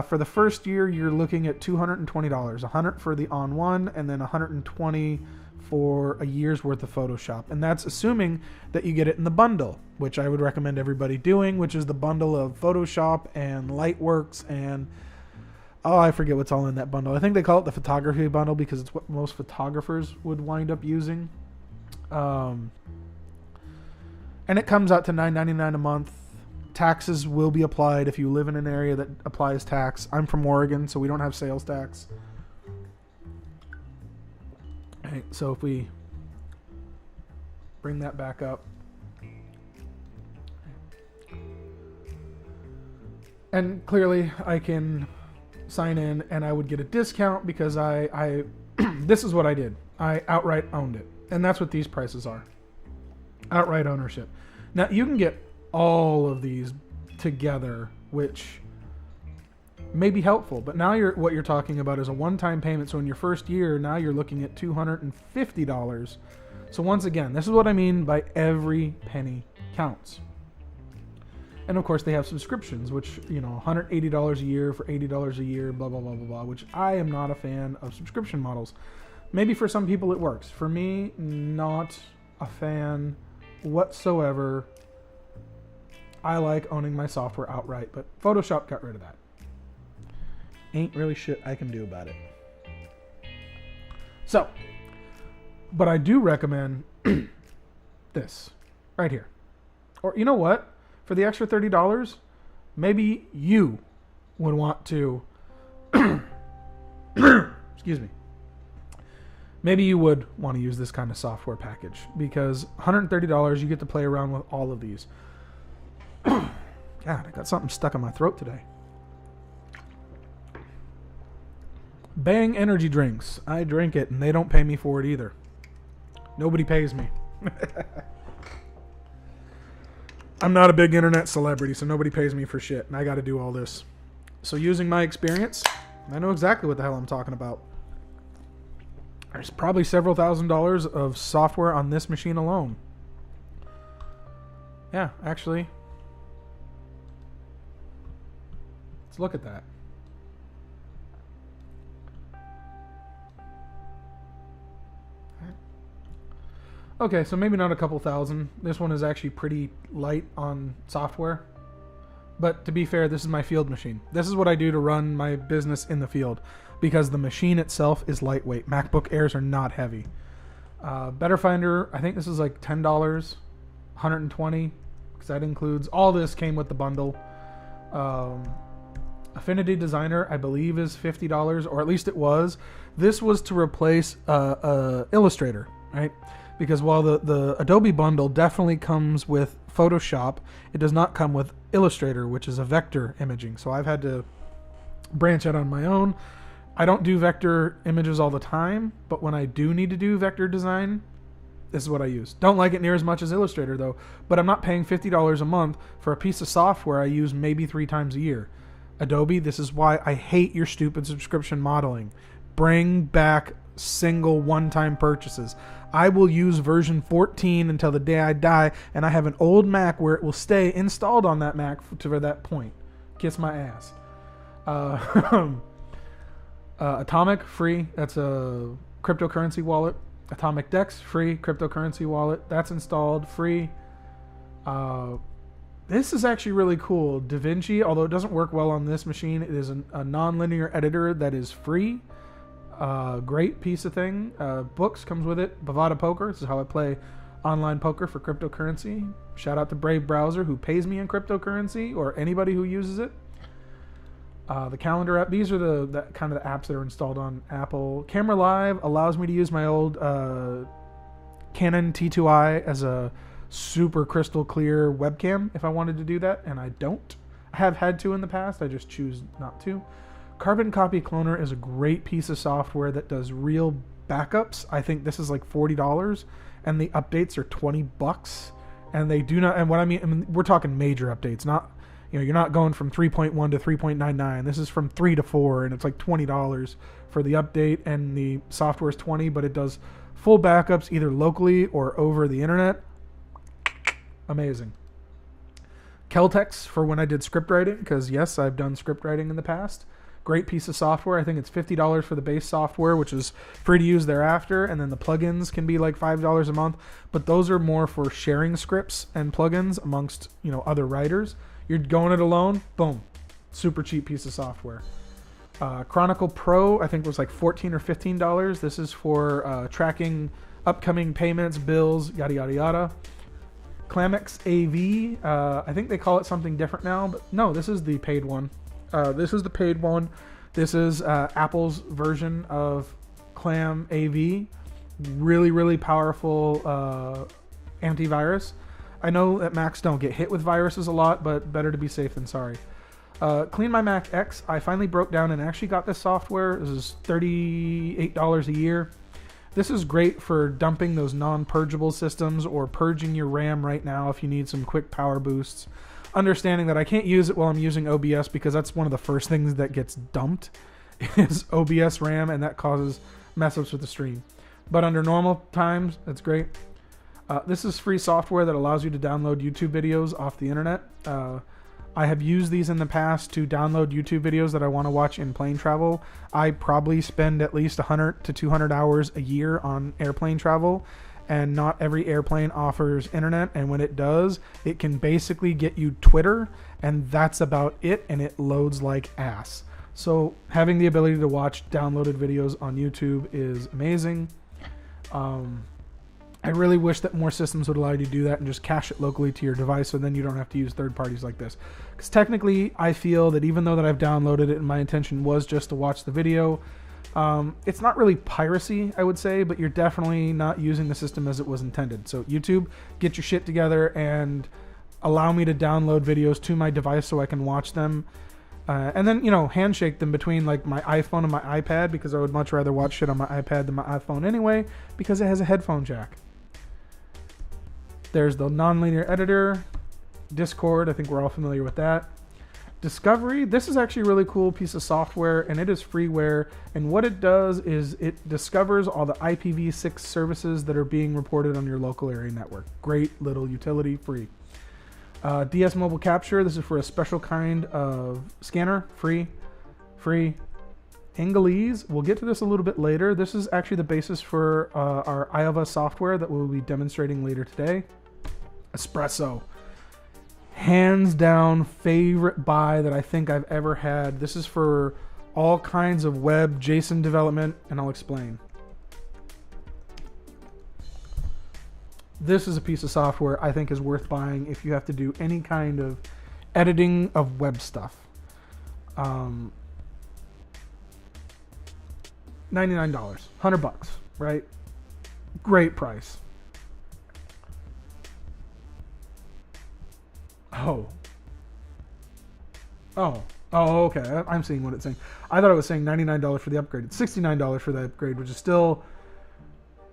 For the first year, you're looking at $220, $100 for the On1, and then $120 for a year's worth of Photoshop. And that's assuming that you get it in the bundle, which I would recommend everybody doing, which is the bundle of Photoshop and Lightworks and, oh, I forget what's all in that bundle. I think they call it the photography bundle because it's what most photographers would wind up using. And it comes out to $9.99 a month. Taxes will be applied if you live in an area that applies tax. I'm from Oregon, so we don't have sales tax. Right, so if we bring that back up. And clearly I can sign in and I would get a discount because I this is what I did. I outright owned it. And that's what these prices are. Outright ownership. Now you can get all of these together, which may be helpful, but now what you're talking about is a one-time payment. So in your first year, now you're looking at $250. So once again, this is what I mean by every penny counts. And of course they have subscriptions, which, you know, $180 a year for $80 a year, blah, blah, blah, blah, blah, which I am not a fan of subscription models. Maybe for some people it works. For me, not a fan whatsoever. I like owning my software outright, but Photoshop got rid of that. Ain't really shit I can do about it. So, but I do recommend this right here. Or you know what? For the extra $30, maybe you would want to excuse me. Maybe you would want to use this kind of software package because $130 you get to play around with all of these. God, I got something stuck in my throat today. Bang energy drinks. I drink it and they don't pay me for it either. Nobody pays me. I'm not a big internet celebrity, so nobody pays me for shit, and I got to do all this. So using my experience, I know exactly what the hell I'm talking about. There's probably several $1,000s of software on this machine alone. Yeah, actually. Let's look at that. Okay, so maybe not a couple thousand. This one is actually pretty light on software. But to be fair, this is my field machine. This is what I do to run my business in the field because the machine itself is lightweight. MacBook Airs are not heavy. Better Finder, I think this is like $10, $120, because that includes, all this came with the bundle. Affinity Designer, I believe, is $50, or at least it was. This was to replace Illustrator, right? Because while the Adobe bundle definitely comes with Photoshop, it does not come with Illustrator, which is a vector imaging. So I've had to branch out on my own. I don't do vector images all the time, but when I do need to do vector design, this is what I use. Don't like it near as much as Illustrator, though. But I'm not paying $50 a month for a piece of software I use maybe 3 times a year. Adobe, this is why I hate your stupid subscription modeling. Bring back single one-time purchases. I will use version 14 until the day I die, and I have an old Mac where it will stay installed on that Mac to that point. Kiss my ass. Atomic, free. That's a cryptocurrency wallet. Atomic Dex, free. Cryptocurrency wallet. That's installed, free. This is actually really cool. DaVinci, although it doesn't work well on this machine, it is a non-linear editor that is free. Great piece of thing. Books comes with it. Bovada Poker. This is how I play online poker for cryptocurrency. Shout out to Brave Browser, who pays me in cryptocurrency, or anybody who uses it. The calendar app. These are the kind of the apps that are installed on Apple. Camera Live allows me to use my old Canon T2i as a super crystal clear webcam if I wanted to do that, and I don't. I have had to in the past. I just choose not to. Carbon Copy Cloner is a great piece of software that does real backups. I think this is like $40, and the updates are $20. And they do not. And what I mean, we're talking major updates, not, you're not going from 3.1 to 3.99. This is from 3 to 4, and it's like $20 for the update, and the software is $20, but it does full backups either locally or over the internet. Amazing. Keltex for when I did script writing, because yes, I've done script writing in the past. Great piece of software. I think it's $50 for the base software, which is free to use thereafter, and then the plugins can be like $5 a month, but those are more for sharing scripts and plugins amongst other writers. You're going it alone, boom, super cheap piece of software. Chronicle Pro, I think, was like $14 or $15. This is for tracking upcoming payments, bills, yada yada yada. Clamex AV, I think they call it something different now, but no, this is the paid one. This is the paid one. This is Apple's version of Clam AV. Really, really powerful antivirus. I know that Macs don't get hit with viruses a lot, but better to be safe than sorry. Clean My Mac X, I finally broke down and actually got this software. This is $38 a year. This is great for dumping those non-purgeable systems or purging your RAM right now if you need some quick power boosts. Understanding that I can't use it while I'm using OBS, because that's one of the first things that gets dumped is OBS RAM, and that causes mess-ups with the stream. But under normal times, it's great. This is free software that allows you to download YouTube videos off the internet. I have used these in the past to download YouTube videos that I want to watch in plane travel. I probably spend at least 100 to 200 hours a year on airplane travel, and not every airplane offers internet, and when it does, it can basically get you Twitter, and that's about it, and it loads like ass. So having the ability to watch downloaded videos on YouTube is amazing. I really wish that more systems would allow you to do that and just cache it locally to your device, so then you don't have to use third parties like this. Because technically, I feel that even though that I've downloaded it and my intention was just to watch the video, it's not really piracy, I would say, but you're definitely not using the system as it was intended. So YouTube, get your shit together and allow me to download videos to my device so I can watch them. And then, handshake them between like my iPhone and my iPad, because I would much rather watch shit on my iPad than my iPhone anyway, because it has a headphone jack. There's the nonlinear editor. Discord, I think we're all familiar with that. Discovery, this is actually a really cool piece of software, and it is freeware, and what it does is it discovers all the IPv6 services that are being reported on your local area network. Great little utility, free. DS Mobile Capture, this is for a special kind of scanner, free. Ingolese, we'll get to this a little bit later. This is actually the basis for our iOVA software that we'll be demonstrating later today. Espresso. Hands down favorite buy that I think I've ever had. This is for all kinds of web JSON development, and I'll explain. This is a piece of software I think is worth buying if you have to do any kind of editing of web stuff. $99, $100, right? Great price. Oh, okay. I'm seeing what it's saying. I thought it was saying $99 for the upgrade. It's $69 for the upgrade, which is still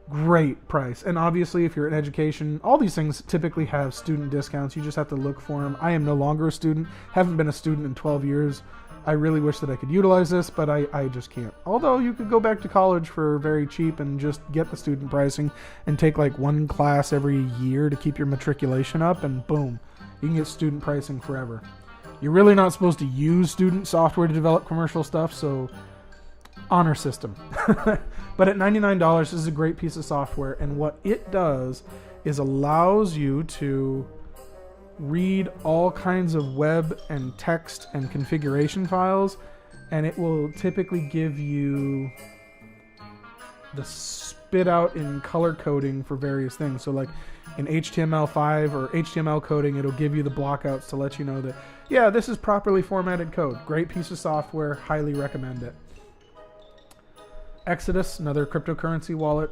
great price. And obviously, if you're in education, all these things typically have student discounts. You just have to look for them. I am no longer a student. Haven't been a student in 12 years. I really wish that I could utilize this, but I just can't. Although you could go back to college for very cheap and just get the student pricing and take like one class every year to keep your matriculation up, and boom, you can get student pricing forever. You're really not supposed to use student software to develop commercial stuff, so honor system. But at $99, this is a great piece of software, and what it does is allows you to read all kinds of web and text and configuration files, and it will typically give you the spit out in color coding for various things. So like in HTML5 or HTML coding, it'll give you the blockouts to let you know that, yeah, this is properly formatted code. Great piece of software, highly recommend it. Exodus, another cryptocurrency wallet,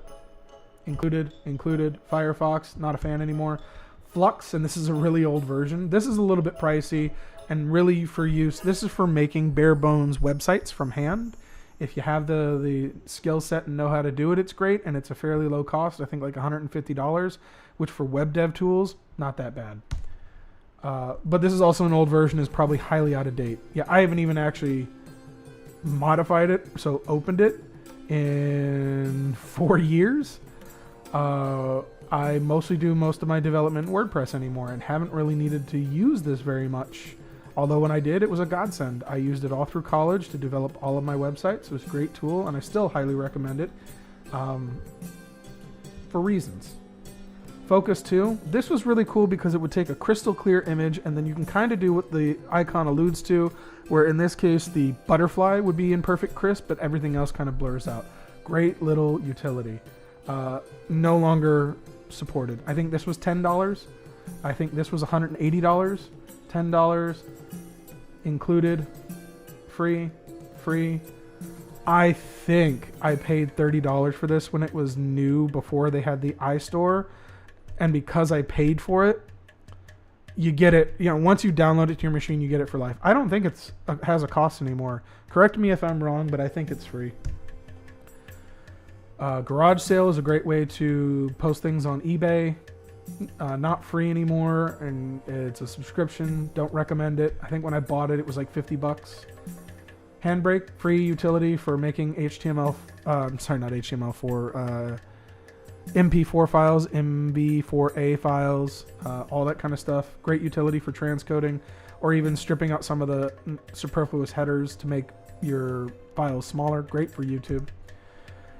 included. Firefox, not a fan anymore. Flux, and this is a really old version. This is a little bit pricey and really for use. This is for making bare bones websites from hand. If you have the skill set and know how to do it, it's great, and it's a fairly low cost. I think like $150, which for web dev tools, not that bad. But this is also an old version, is probably highly out of date. Yeah, I haven't even actually modified it, so opened it in 4 years. I mostly do most of my development in WordPress anymore and haven't really needed to use this very much. Although when I did, it was a godsend. I used it all through college to develop all of my websites. It was a great tool, and I still highly recommend it for reasons. Focus 2. This was really cool because it would take a crystal clear image, and then you can kind of do what the icon alludes to, where in this case the butterfly would be in perfect crisp, but everything else kind of blurs out. Great little utility. No longer supported. I think this was $10. I think this was $180. $10 included. Free. I think I paid $30 for this when it was new before they had the iStore, and because I paid for it, you get it, once you download it to your machine, you get it for life. I don't think it has a cost anymore. Correct me if I'm wrong, but I think it's free. Garage sale is a great way to post things on eBay. Not free anymore, and it's a subscription. Don't recommend it. I think when I bought it, it was like $50. Handbrake, free utility for making HTML. Not HTML4. MP4 files, MB4A files, all that kind of stuff. Great utility for transcoding, or even stripping out some of the superfluous headers to make your files smaller. Great for YouTube.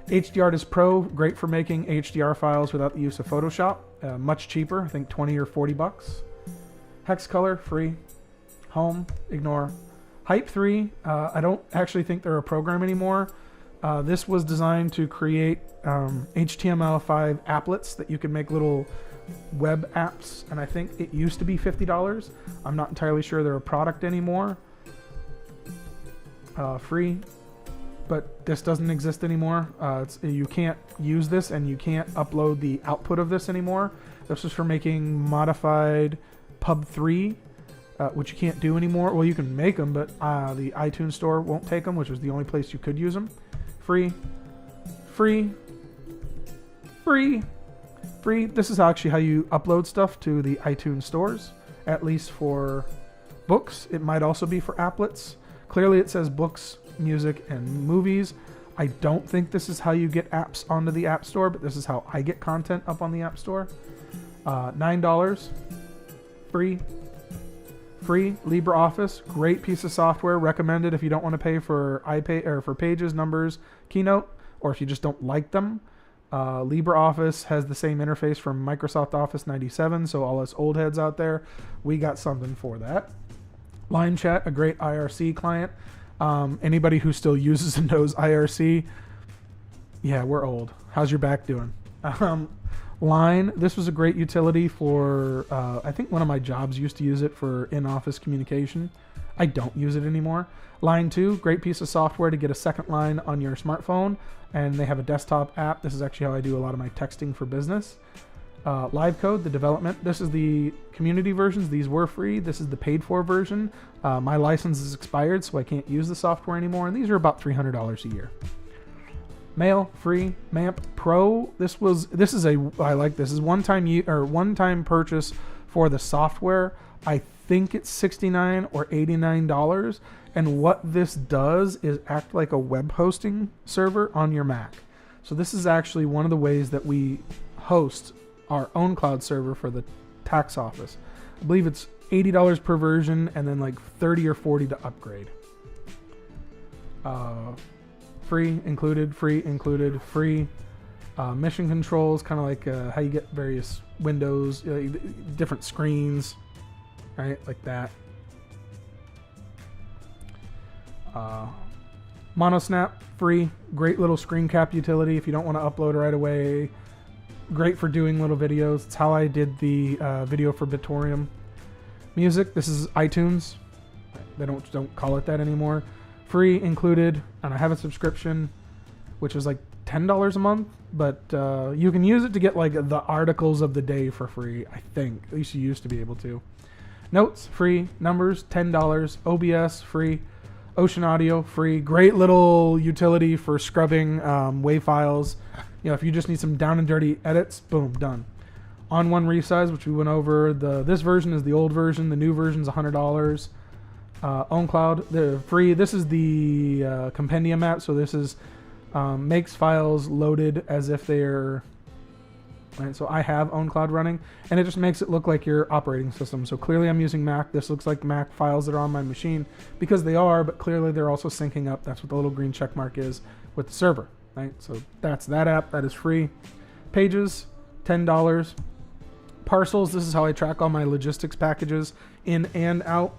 HDRtist Pro, great for making HDR files without the use of Photoshop. Much cheaper, I think $20 or $40. Hexcolor, free. Home, ignore. Hype 3, I don't actually think they're a program anymore. This was designed to create HTML5 applets that you can make little web apps, and I think it used to be $50. I'm not entirely sure they're a product anymore. Free. But this doesn't exist anymore. You can't use this, and you can't upload the output of this anymore. This is for making modified Pub3, which you can't do anymore. Well, you can make them, but the iTunes store won't take them, which was the only place you could use them. Free. This is actually how you upload stuff to the iTunes stores, at least for books. It might also be for applets. Clearly it says books, music, and movies. I don't think this is how you get apps onto the App Store, but this is how I get content up on the App Store. $9. Free. LibreOffice, great piece of software. Recommended if you don't want to pay for for Pages, Numbers, Keynote, or if you just don't like them. LibreOffice has the same interface from Microsoft Office 97, so all us old heads out there, we got something for that. Line Chat, a great IRC client. Anybody who still uses and knows IRC, yeah, we're old. How's your back doing? Line, this was a great utility for, I think one of my jobs used to use it for in-office communication. I don't use it anymore. Line 2, great piece of software to get a second line on your smartphone, and they have a desktop app. This is actually how I do a lot of my texting for business. Live Code, the development. This is the community versions. These were free. This is the paid for version. My license is expired, so I can't use the software anymore, and these are about $300 a year. Mail, free. MAMP Pro, this is one-time purchase for the software. I think it's $69 or $89. And what this does is act like a web hosting server on your Mac. So this is actually one of the ways that we host our own cloud server for the tax office. I believe it's $80 per version and then like $30 or $40 to upgrade. Free included, free included, free. Mission controls, kind of like how you get various windows, different screens, right? Like that. Monosnap, free. Great little screen cap utility if you don't want to upload right away. Great for doing little videos. It's how I did the video for Bitorium. Music, this is iTunes. They don't call it that anymore. Free included, and I have a subscription, which is like $10 a month, but you can use it to get like the articles of the day for free, I think. At least you used to be able to. Notes, free. Numbers, $10. OBS, free. Ocean Audio, free. Great little utility for scrubbing WAV files. You know, if you just need some down and dirty edits, boom, done. On one resize, which we went over. This version is the old version. The new version is $100. OwnCloud, they're free. This is the compendium app, so this is makes files loaded as if they're right. So I have OwnCloud running, and it just makes it look like your operating system. So clearly I'm using Mac. This looks like Mac files that are on my machine because they are, but clearly they're also syncing up. That's what the little green check mark is with the server, right? So that's that app. That is free. Pages, $10. Parcels, this is how I track all my logistics packages in and out.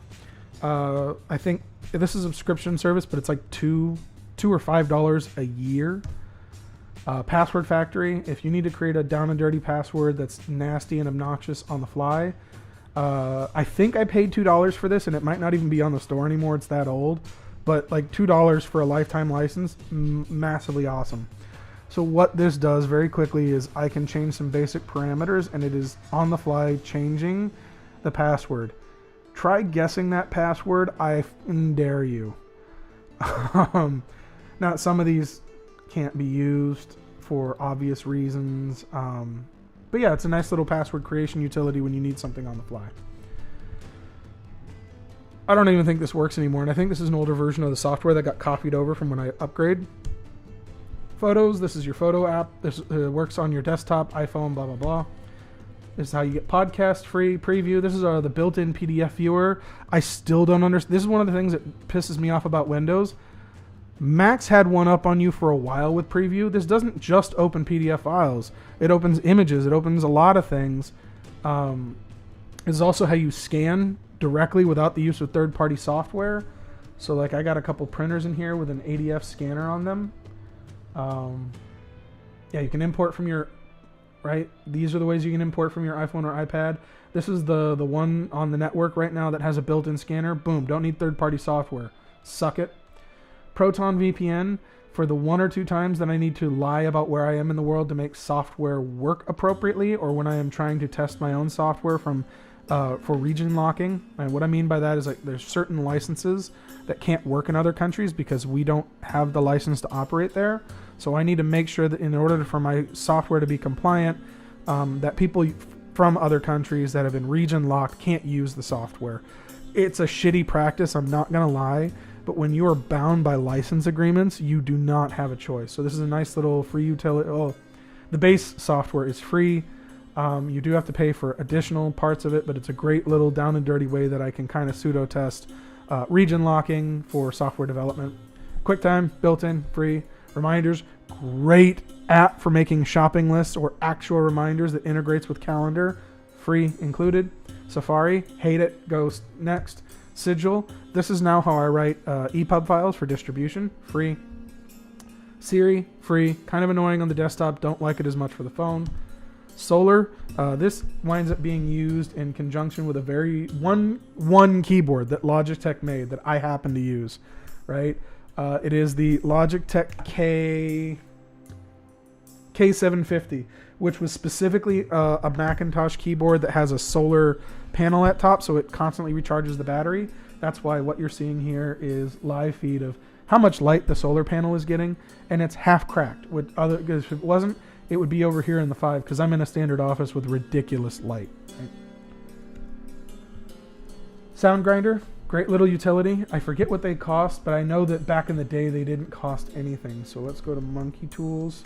I think this is a subscription service, but it's like $2 or $5 a year. Password Factory, if you need to create a down and dirty password that's nasty and obnoxious on the fly. I think I paid $2 for this, and it might not even be on the store anymore. It's that old, but like $2 for a lifetime license, massively awesome. So what this does very quickly is I can change some basic parameters, and it is on the fly changing the password. Try guessing that password. I dare you. Now, some of these can't be used for obvious reasons. But yeah, it's a nice little password creation utility when you need something on the fly. I don't even think this works anymore, and I think this is an older version of the software that got copied over from when I upgrade. Photos, this is your photo app. This works on your desktop, iPhone, blah, blah, blah. This is how you get podcast free preview. This is the built-in PDF viewer. I still don't understand. This is one of the things that pisses me off about Windows. Macs had one up on you for a while with preview. This doesn't just open PDF files. It opens images. It opens a lot of things. It's also how you scan directly without the use of third-party software. So like I got a couple printers in here with an ADF scanner on them. Yeah, you can import from your, right? These are the ways you can import from your iPhone or iPad. This is the one on the network right now that has a built-in scanner. Boom, don't need third-party software. Suck it. Proton VPN, for the one or two times that I need to lie about where I am in the world to make software work appropriately, or when I am trying to test my own software for region locking. And what I mean by that is like there's certain licenses that can't work in other countries because we don't have the license to operate there. So I need to make sure that in order for my software to be compliant, that people from other countries that have been region locked can't use the software. It's a shitty practice, I'm not gonna lie. But when you are bound by license agreements, you do not have a choice. So this is a nice little free utility. Oh, the base software is free. You do have to pay for additional parts of it, but it's a great little down and dirty way that I can kind of pseudo test region locking for software development. QuickTime, built-in, free. Reminders, great app for making shopping lists or actual reminders that integrates with calendar, free included. Safari, hate it, goes next. Sigil, this is now how I write EPUB files for distribution, free. Siri, free, kind of annoying on the desktop, don't like it as much for the phone. Solar, this winds up being used in conjunction with a one keyboard that Logitech made that I happen to use, right? It is the Logitech K750, which was specifically a Macintosh keyboard that has a solar panel at top, so it constantly recharges the battery. That's why what you're seeing here is live feed of how much light the solar panel is getting, and it's half cracked. Because if it wasn't, it would be over here in the 5, because I'm in a standard office with ridiculous light. Right? Sound grinder, great little utility. I forget what they cost, but I know that back in the day they didn't cost anything. So let's go to Monkey Tools.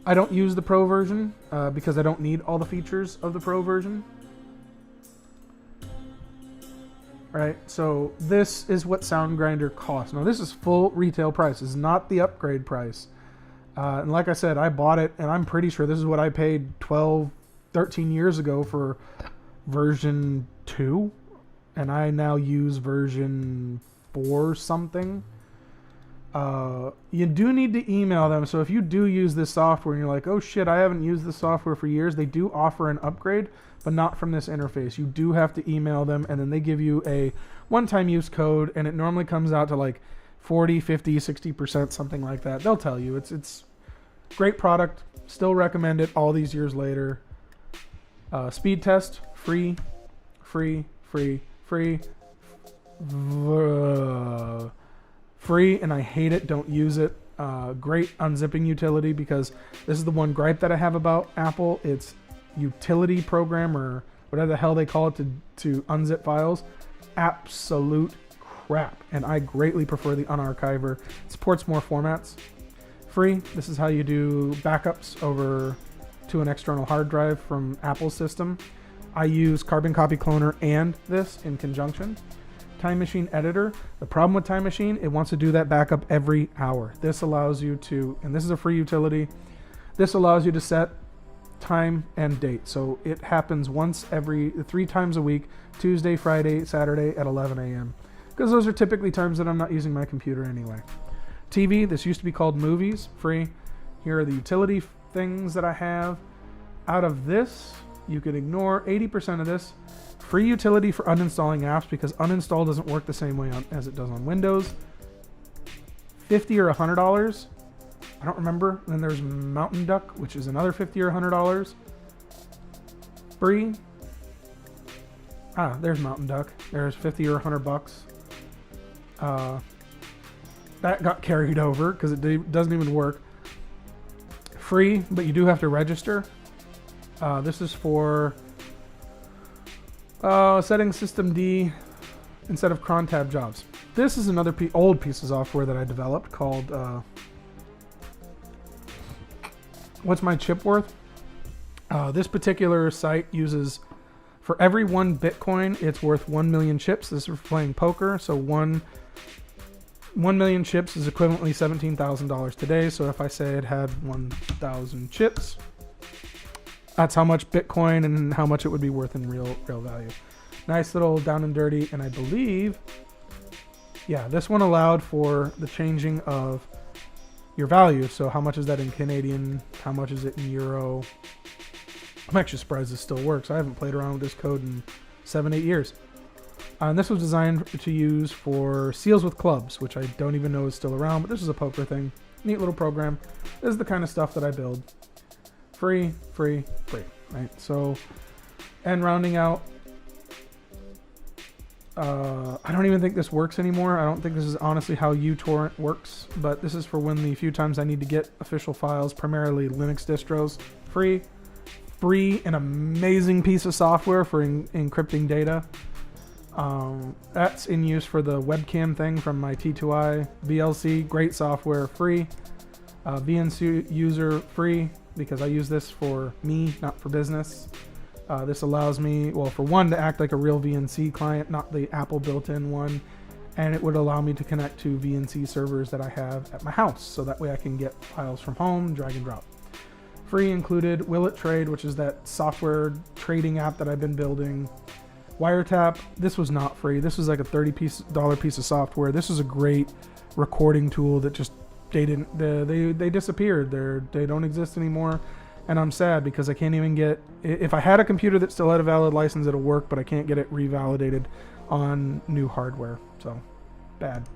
I don't use the Pro version because I don't need all the features of the Pro version. Right, so this is what Sound Grinder costs. Now this is full retail price. This is not the upgrade price. And like I said, I bought it, and I'm pretty sure this is what I paid 12, 13 years ago for version 2. And I now use version 4 something. You do need to email them. So if you do use this software and you're like, oh shit, I haven't used this software for years, they do offer an upgrade, but not from this interface. You do have to email them, and then they give you a one-time use code, and it normally comes out to like 40, 50, 60%, something like that. They'll tell you. It's great product. Still recommend it all these years later. Speed test, free. Free, and I hate it. Don't use it. Great unzipping utility, because this is the one gripe that I have about Apple. It's utility program, or whatever the hell they call it, to unzip files. Absolute crap. And I greatly prefer the unarchiver. It supports more formats. Free. This is how you do backups over to an external hard drive from Apple's system. I use Carbon Copy Cloner and this in conjunction. Time Machine Editor. The problem with Time Machine, it wants to do that backup every hour. This allows you to, and this is a free utility, this allows you to set time and date. So it happens once every 3 times a week, Tuesday, Friday, Saturday at 11 a.m. Because those are typically times that I'm not using my computer anyway. TV, this used to be called Movies, free. Here are the utility things that I have. Out of this, you could ignore 80% of this. Free utility for uninstalling apps, because uninstall doesn't work the same way as it does on Windows. $50 or $100. I don't remember. And then there's Mountain Duck, which is another $50 or $100. Free. There's Mountain Duck. There's $50 or $100. That got carried over because it doesn't even work. Free, but you do have to register. This is for setting System D instead of cron tab jobs. This is another old piece of software that I developed called What's My Chip Worth? This particular site uses, for every 1 Bitcoin, it's worth 1 million chips. This is for playing poker. So 1 million chips is equivalently $17,000 today. So if I say it had 1,000 chips, that's how much Bitcoin and how much it would be worth in real value. Nice little down and dirty. And I believe, yeah, this one allowed for the changing of your value. So how much is that in Canadian? How much is it in euro? I'm actually surprised this still works. I haven't played around with this code in 7-8 years. And this was designed to use for seals with clubs, which I don't even know is still around, but this is a poker thing. Neat little program. This is the kind of stuff that I build. Free, right? So, and rounding out, I don't even think this works anymore. I don't think this is honestly how uTorrent works, but this is for when the few times I need to get official files, primarily Linux distros. Free, an amazing piece of software for encrypting data. That's in use for the webcam thing from my T2i VLC. Great software, free. VNC user, free, because I use this for me, not for business. This allows me, well, for one, to act like a real VNC client, not the Apple built-in one. And it would allow me to connect to VNC servers that I have at my house. So that way I can get files from home, drag and drop. Free included Will It Trade, which is that software trading app that I've been building. Wiretap, this was not free. This was like a $30 piece of software. This is a great recording tool that just, they disappeared. They don't exist anymore. And I'm sad because I can't even get, if I had a computer that still had a valid license, it'll work, but I can't get it revalidated on new hardware. So, bad.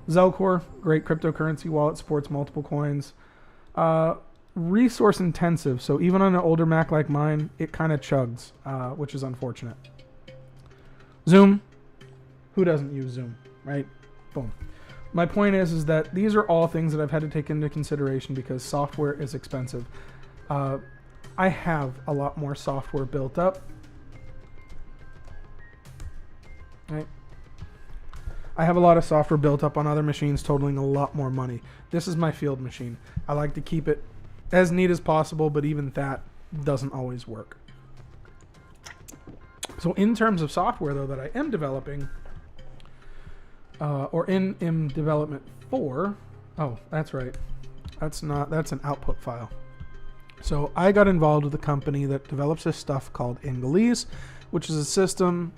Zelcore, great cryptocurrency wallet, supports multiple coins. Resource intensive, so even on an older Mac like mine, it kind of chugs, which is unfortunate. Zoom, who doesn't use Zoom, right? Boom. My point is that these are all things that I've had to take into consideration because software is expensive. I have a lot more software built up. Right? I have a lot of software built up on other machines totaling a lot more money. This is my field machine. I like to keep it as neat as possible, but even that doesn't always work. So in terms of software, though, that I am developing, or in development for, oh, that's right. That's an output file. So I got involved with a company that develops this stuff called Ingolese, which is a system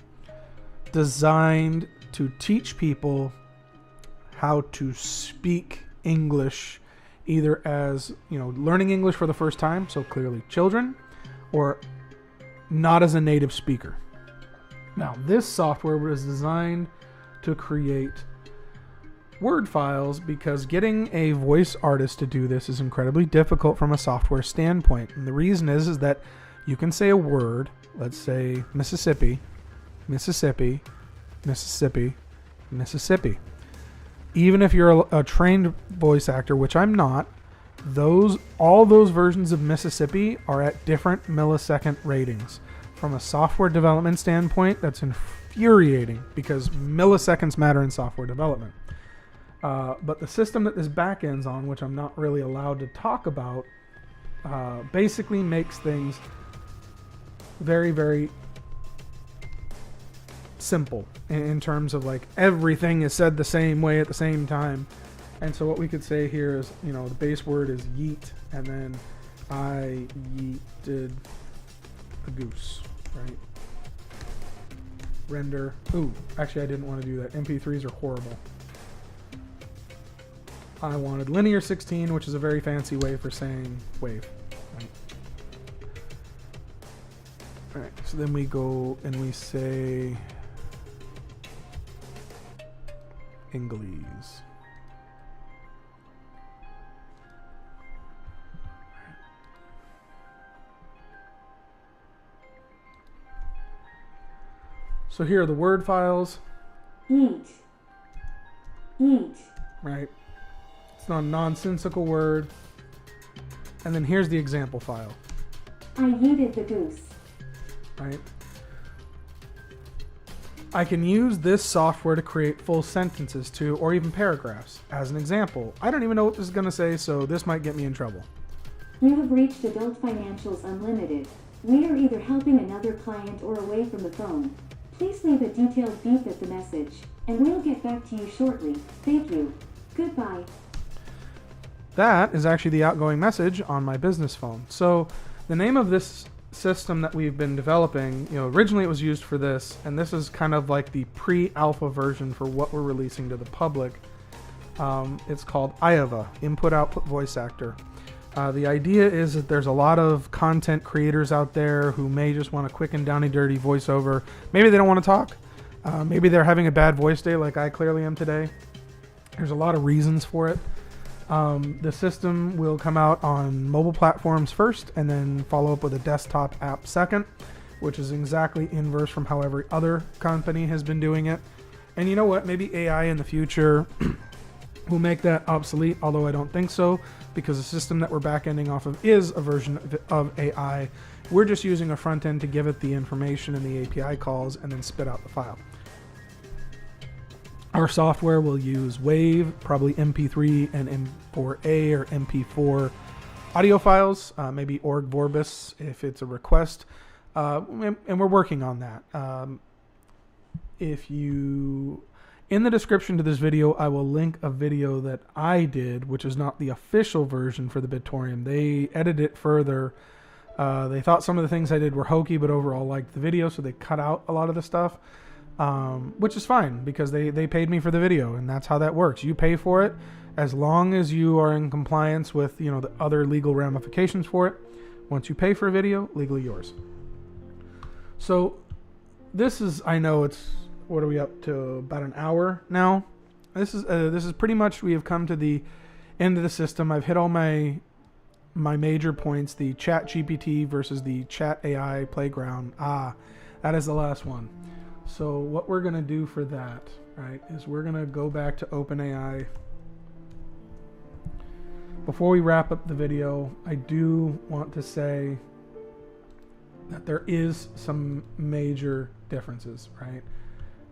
designed to teach people how to speak English, either as, learning English for the first time, so clearly children, or not as a native speaker. Now, this software was designed to create Word files because getting a voice artist to do this is incredibly difficult from a software standpoint. And the reason is that you can say a word, let's say Mississippi, Mississippi, Mississippi, Mississippi. Even if you're a trained voice actor, which I'm not, all those versions of Mississippi are at different millisecond ratings. From a software development standpoint, that's infuriating because milliseconds matter in software development. But the system that this backend's on, which I'm not really allowed to talk about, basically makes things very, very simple in terms of like everything is said the same way at the same time. And so what we could say here is, the base word is yeet, and then I yeeted a goose, right? Render. Ooh, actually I didn't want to do that. MP3s are horrible. I wanted linear 16, which is a very fancy way for saying wave. Right? All right, so then we go and we say Ingolese. So here are the word files. Eat. Eat. Right. It's not a nonsensical word. And then here's the example file. I yeeted the goose. Right. I can use this software to create full sentences too, or even paragraphs. As an example, I don't even know what this is going to say, so this might get me in trouble. You have reached Adult Financials Unlimited. We are either helping another client or away from the phone. Please leave a detailed beep at the message, and we'll get back to you shortly. Thank you. Goodbye. That is actually the outgoing message on my business phone. So the name of this system that we've been developing, originally it was used for this, and this is kind of like the pre-alpha version for what we're releasing to the public. It's called iOVA, Input-Output Voice Actor. The idea is that there's a lot of content creators out there who may just want a quick and down and dirty voiceover. Maybe they don't want to talk. Maybe they're having a bad voice day like I clearly am today. There's a lot of reasons for it. The system will come out on mobile platforms first and then follow up with a desktop app second, which is exactly inverse from how every other company has been doing it. And you know what? Maybe AI in the future will make that obsolete, although I don't think so, because the system that we're back-ending off of is a version of AI. We're just using a front end to give it the information and the API calls and then spit out the file. Our software will use WAV, probably MP3 and M4A or MP4 audio files, maybe org vorbis if it's a request, and we're working on that. In the description to this video, I will link a video that I did, which is not the official version for the Bitorium. They edited it further. They thought some of the things I did were hokey, but overall liked the video, so they cut out a lot of the stuff, which is fine because they paid me for the video, and that's how that works. You pay for it as long as you are in compliance with the other legal ramifications for it. Once you pay for a video, legally yours. So this is, I know it's, what are we up to? About an hour now. This is pretty much, we have come to the end of the system. I've hit all my major points. The ChatGPT versus the Chat AI playground. That is the last one. So what we're gonna do for that right, is we're going to go back to OpenAI. Before we wrap up the video, I do want to say that there is some major differences, right?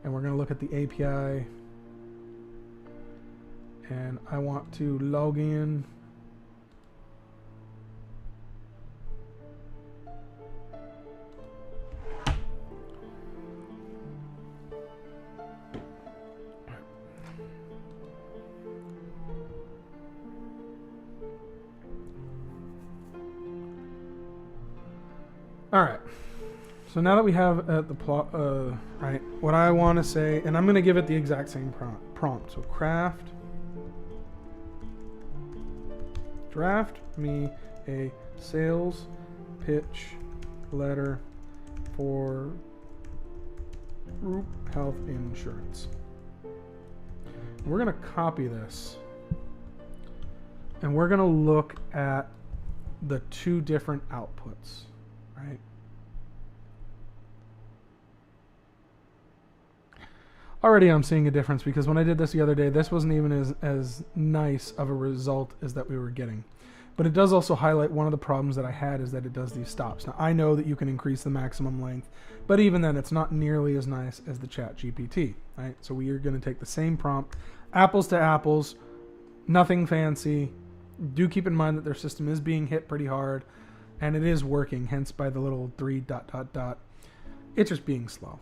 And we're going to look at the API. And I want to log in. All right. So now that we have the plot, right, what I want to say, and I'm going to give it the exact same prompt. So draft me a sales pitch letter for group health insurance. We're going to copy this, and we're going to look at the two different outputs, right? Already I'm seeing a difference because when I did this the other day, this wasn't even as nice of a result as that we were getting. But it does also highlight one of the problems that I had is that it does these stops. Now, I know that you can increase the maximum length, but even then, it's not nearly as nice as the ChatGPT, right? So we are going to take the same prompt, apples to apples, nothing fancy. Do keep in mind that their system is being hit pretty hard, and it is working, hence by the little 3 ... It's just being slow.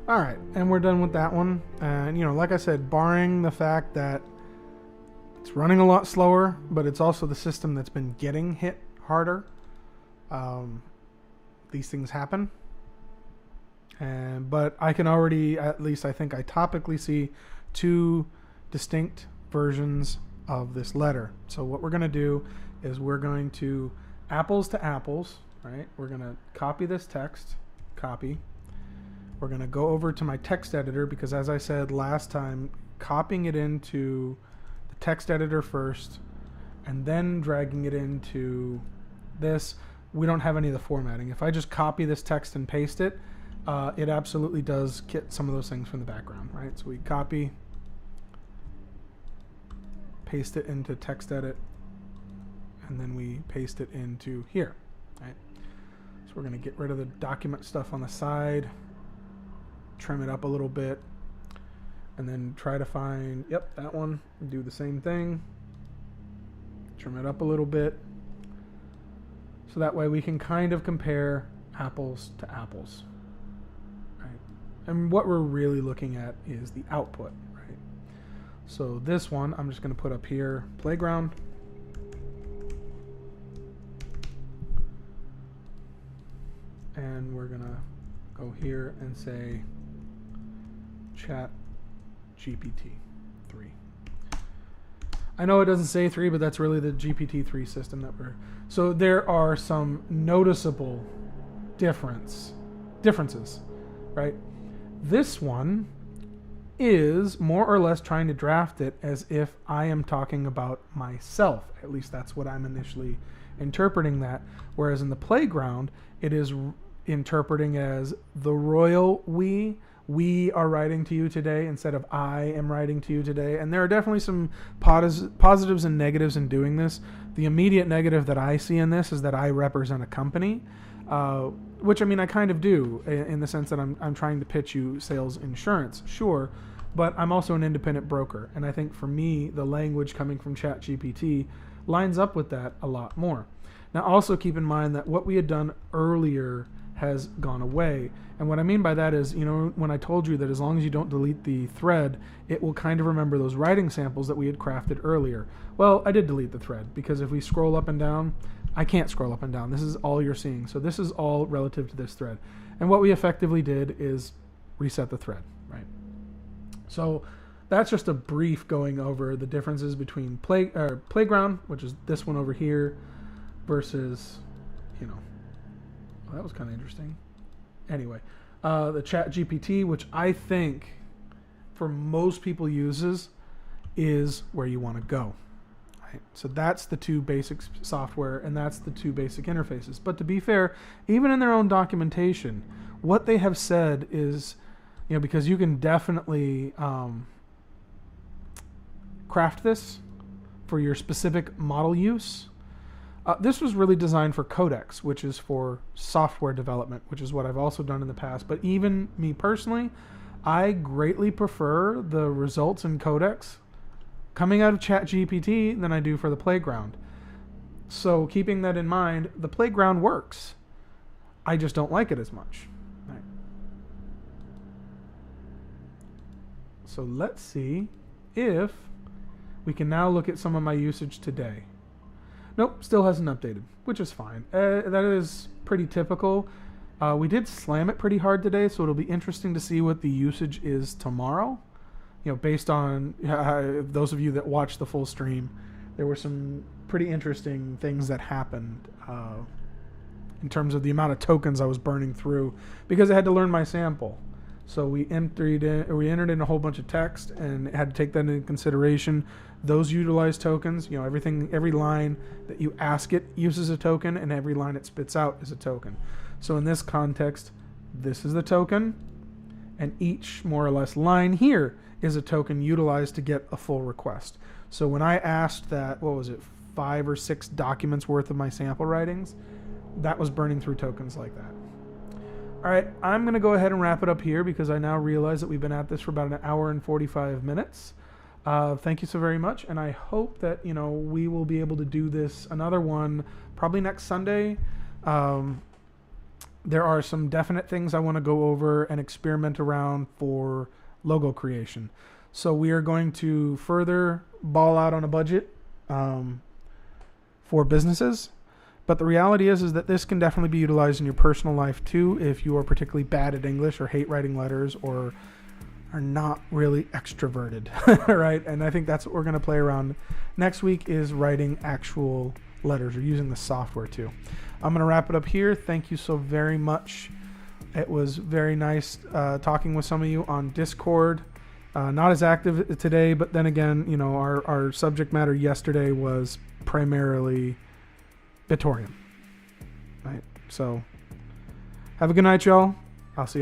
All right, and we're done with that one. And, you know, like I said, barring the fact that it's running a lot slower, but it's also the system that's been getting hit harder. These things happen. But I can already, at least I think I topically see two distinct versions of this letter. So what we're going to do is we're going to apples to apples, right? We're going to copy this text, copy. We're going to go over to my text editor because, as I said last time, copying it into the text editor first and then dragging it into this, we don't have any of the formatting. If I just copy this text and paste it, it absolutely does get some of those things from the background, right? So we copy, paste it into text edit, and then we paste it into here, right? So we're going to get rid of the document stuff on the side, trim it up a little bit, and then try to find, yep, that one, do the same thing, trim it up a little bit, so that way we can kind of compare apples to apples, right? And what we're really looking at is the output, right? So this one, I'm just going to put up here, playground, and we're going to go here and say ChatGPT 3. I know it doesn't say 3, but that's really the GPT-3 system that we're... So there are some noticeable differences, right? This one is more or less trying to draft it as if I am talking about myself. At least that's what I'm initially interpreting that. Whereas in the playground, it is interpreting as the royal we are writing to you today instead of I am writing to you today. And there are definitely some positives and negatives in doing this. The immediate negative that I see in this is that I represent a company, which I mean I kind of do in the sense that I'm trying to pitch you sales insurance, sure, but I'm also an independent broker. And I think for me, the language coming from ChatGPT lines up with that a lot more. Now also keep in mind that what we had done earlier has gone away. And what I mean by that is, when I told you that as long as you don't delete the thread, it will kind of remember those writing samples that we had crafted earlier. Well, I did delete the thread, because if we scroll up and down, I can't scroll up and down. This is all you're seeing. So this is all relative to this thread. And what we effectively did is reset the thread, right? So that's just a brief going over the differences between Playground, which is this one over here, versus, well, that was kind of interesting. Anyway, the ChatGPT, which I think for most people uses, is where you want to go. Right? So that's the two basic software, and that's the two basic interfaces. But to be fair, even in their own documentation, what they have said is, because you can definitely craft this for your specific model use. This was really designed for Codex, which is for software development, which is what I've also done in the past. But even me personally, I greatly prefer the results in Codex coming out of ChatGPT than I do for the Playground. So keeping that in mind, the Playground works. I just don't like it as much. Right. So let's see if we can now look at some of my usage today. Nope, still hasn't updated, which is fine. That is pretty typical. We did slam it pretty hard today, so it'll be interesting to see what the usage is tomorrow. Based on those of you that watched the full stream, there were some pretty interesting things that happened in terms of the amount of tokens I was burning through, because I had to learn my sample. So we entered in a whole bunch of text and had to take that into consideration. Those utilize tokens. Every line that you ask it uses a token, and every line it spits out is a token. So in this context, this is the token, and each more or less line here is a token utilized to get a full request. So when I asked that, 5 or 6 documents worth of my sample writings, that was burning through tokens like that. All right, I'm going to go ahead and wrap it up here, because I now realize that we've been at this for about an hour and 45 minutes. Thank you so very much, and I hope that we will be able to do this another one probably next Sunday. There are some definite things I want to go over and experiment around for logo creation. So we are going to further ball out on a budget for businesses. But the reality is that this can definitely be utilized in your personal life too, if you are particularly bad at English or hate writing letters or are not really extroverted, right? And I think that's what we're going to play around next week, is writing actual letters or using the software too. I'm going to wrap it up here. Thank you so very much. It was very nice talking with some of you on Discord. Not as active today, but then again, our subject matter yesterday was primarily Bitorium, right? So have a good night, y'all. I'll see y'all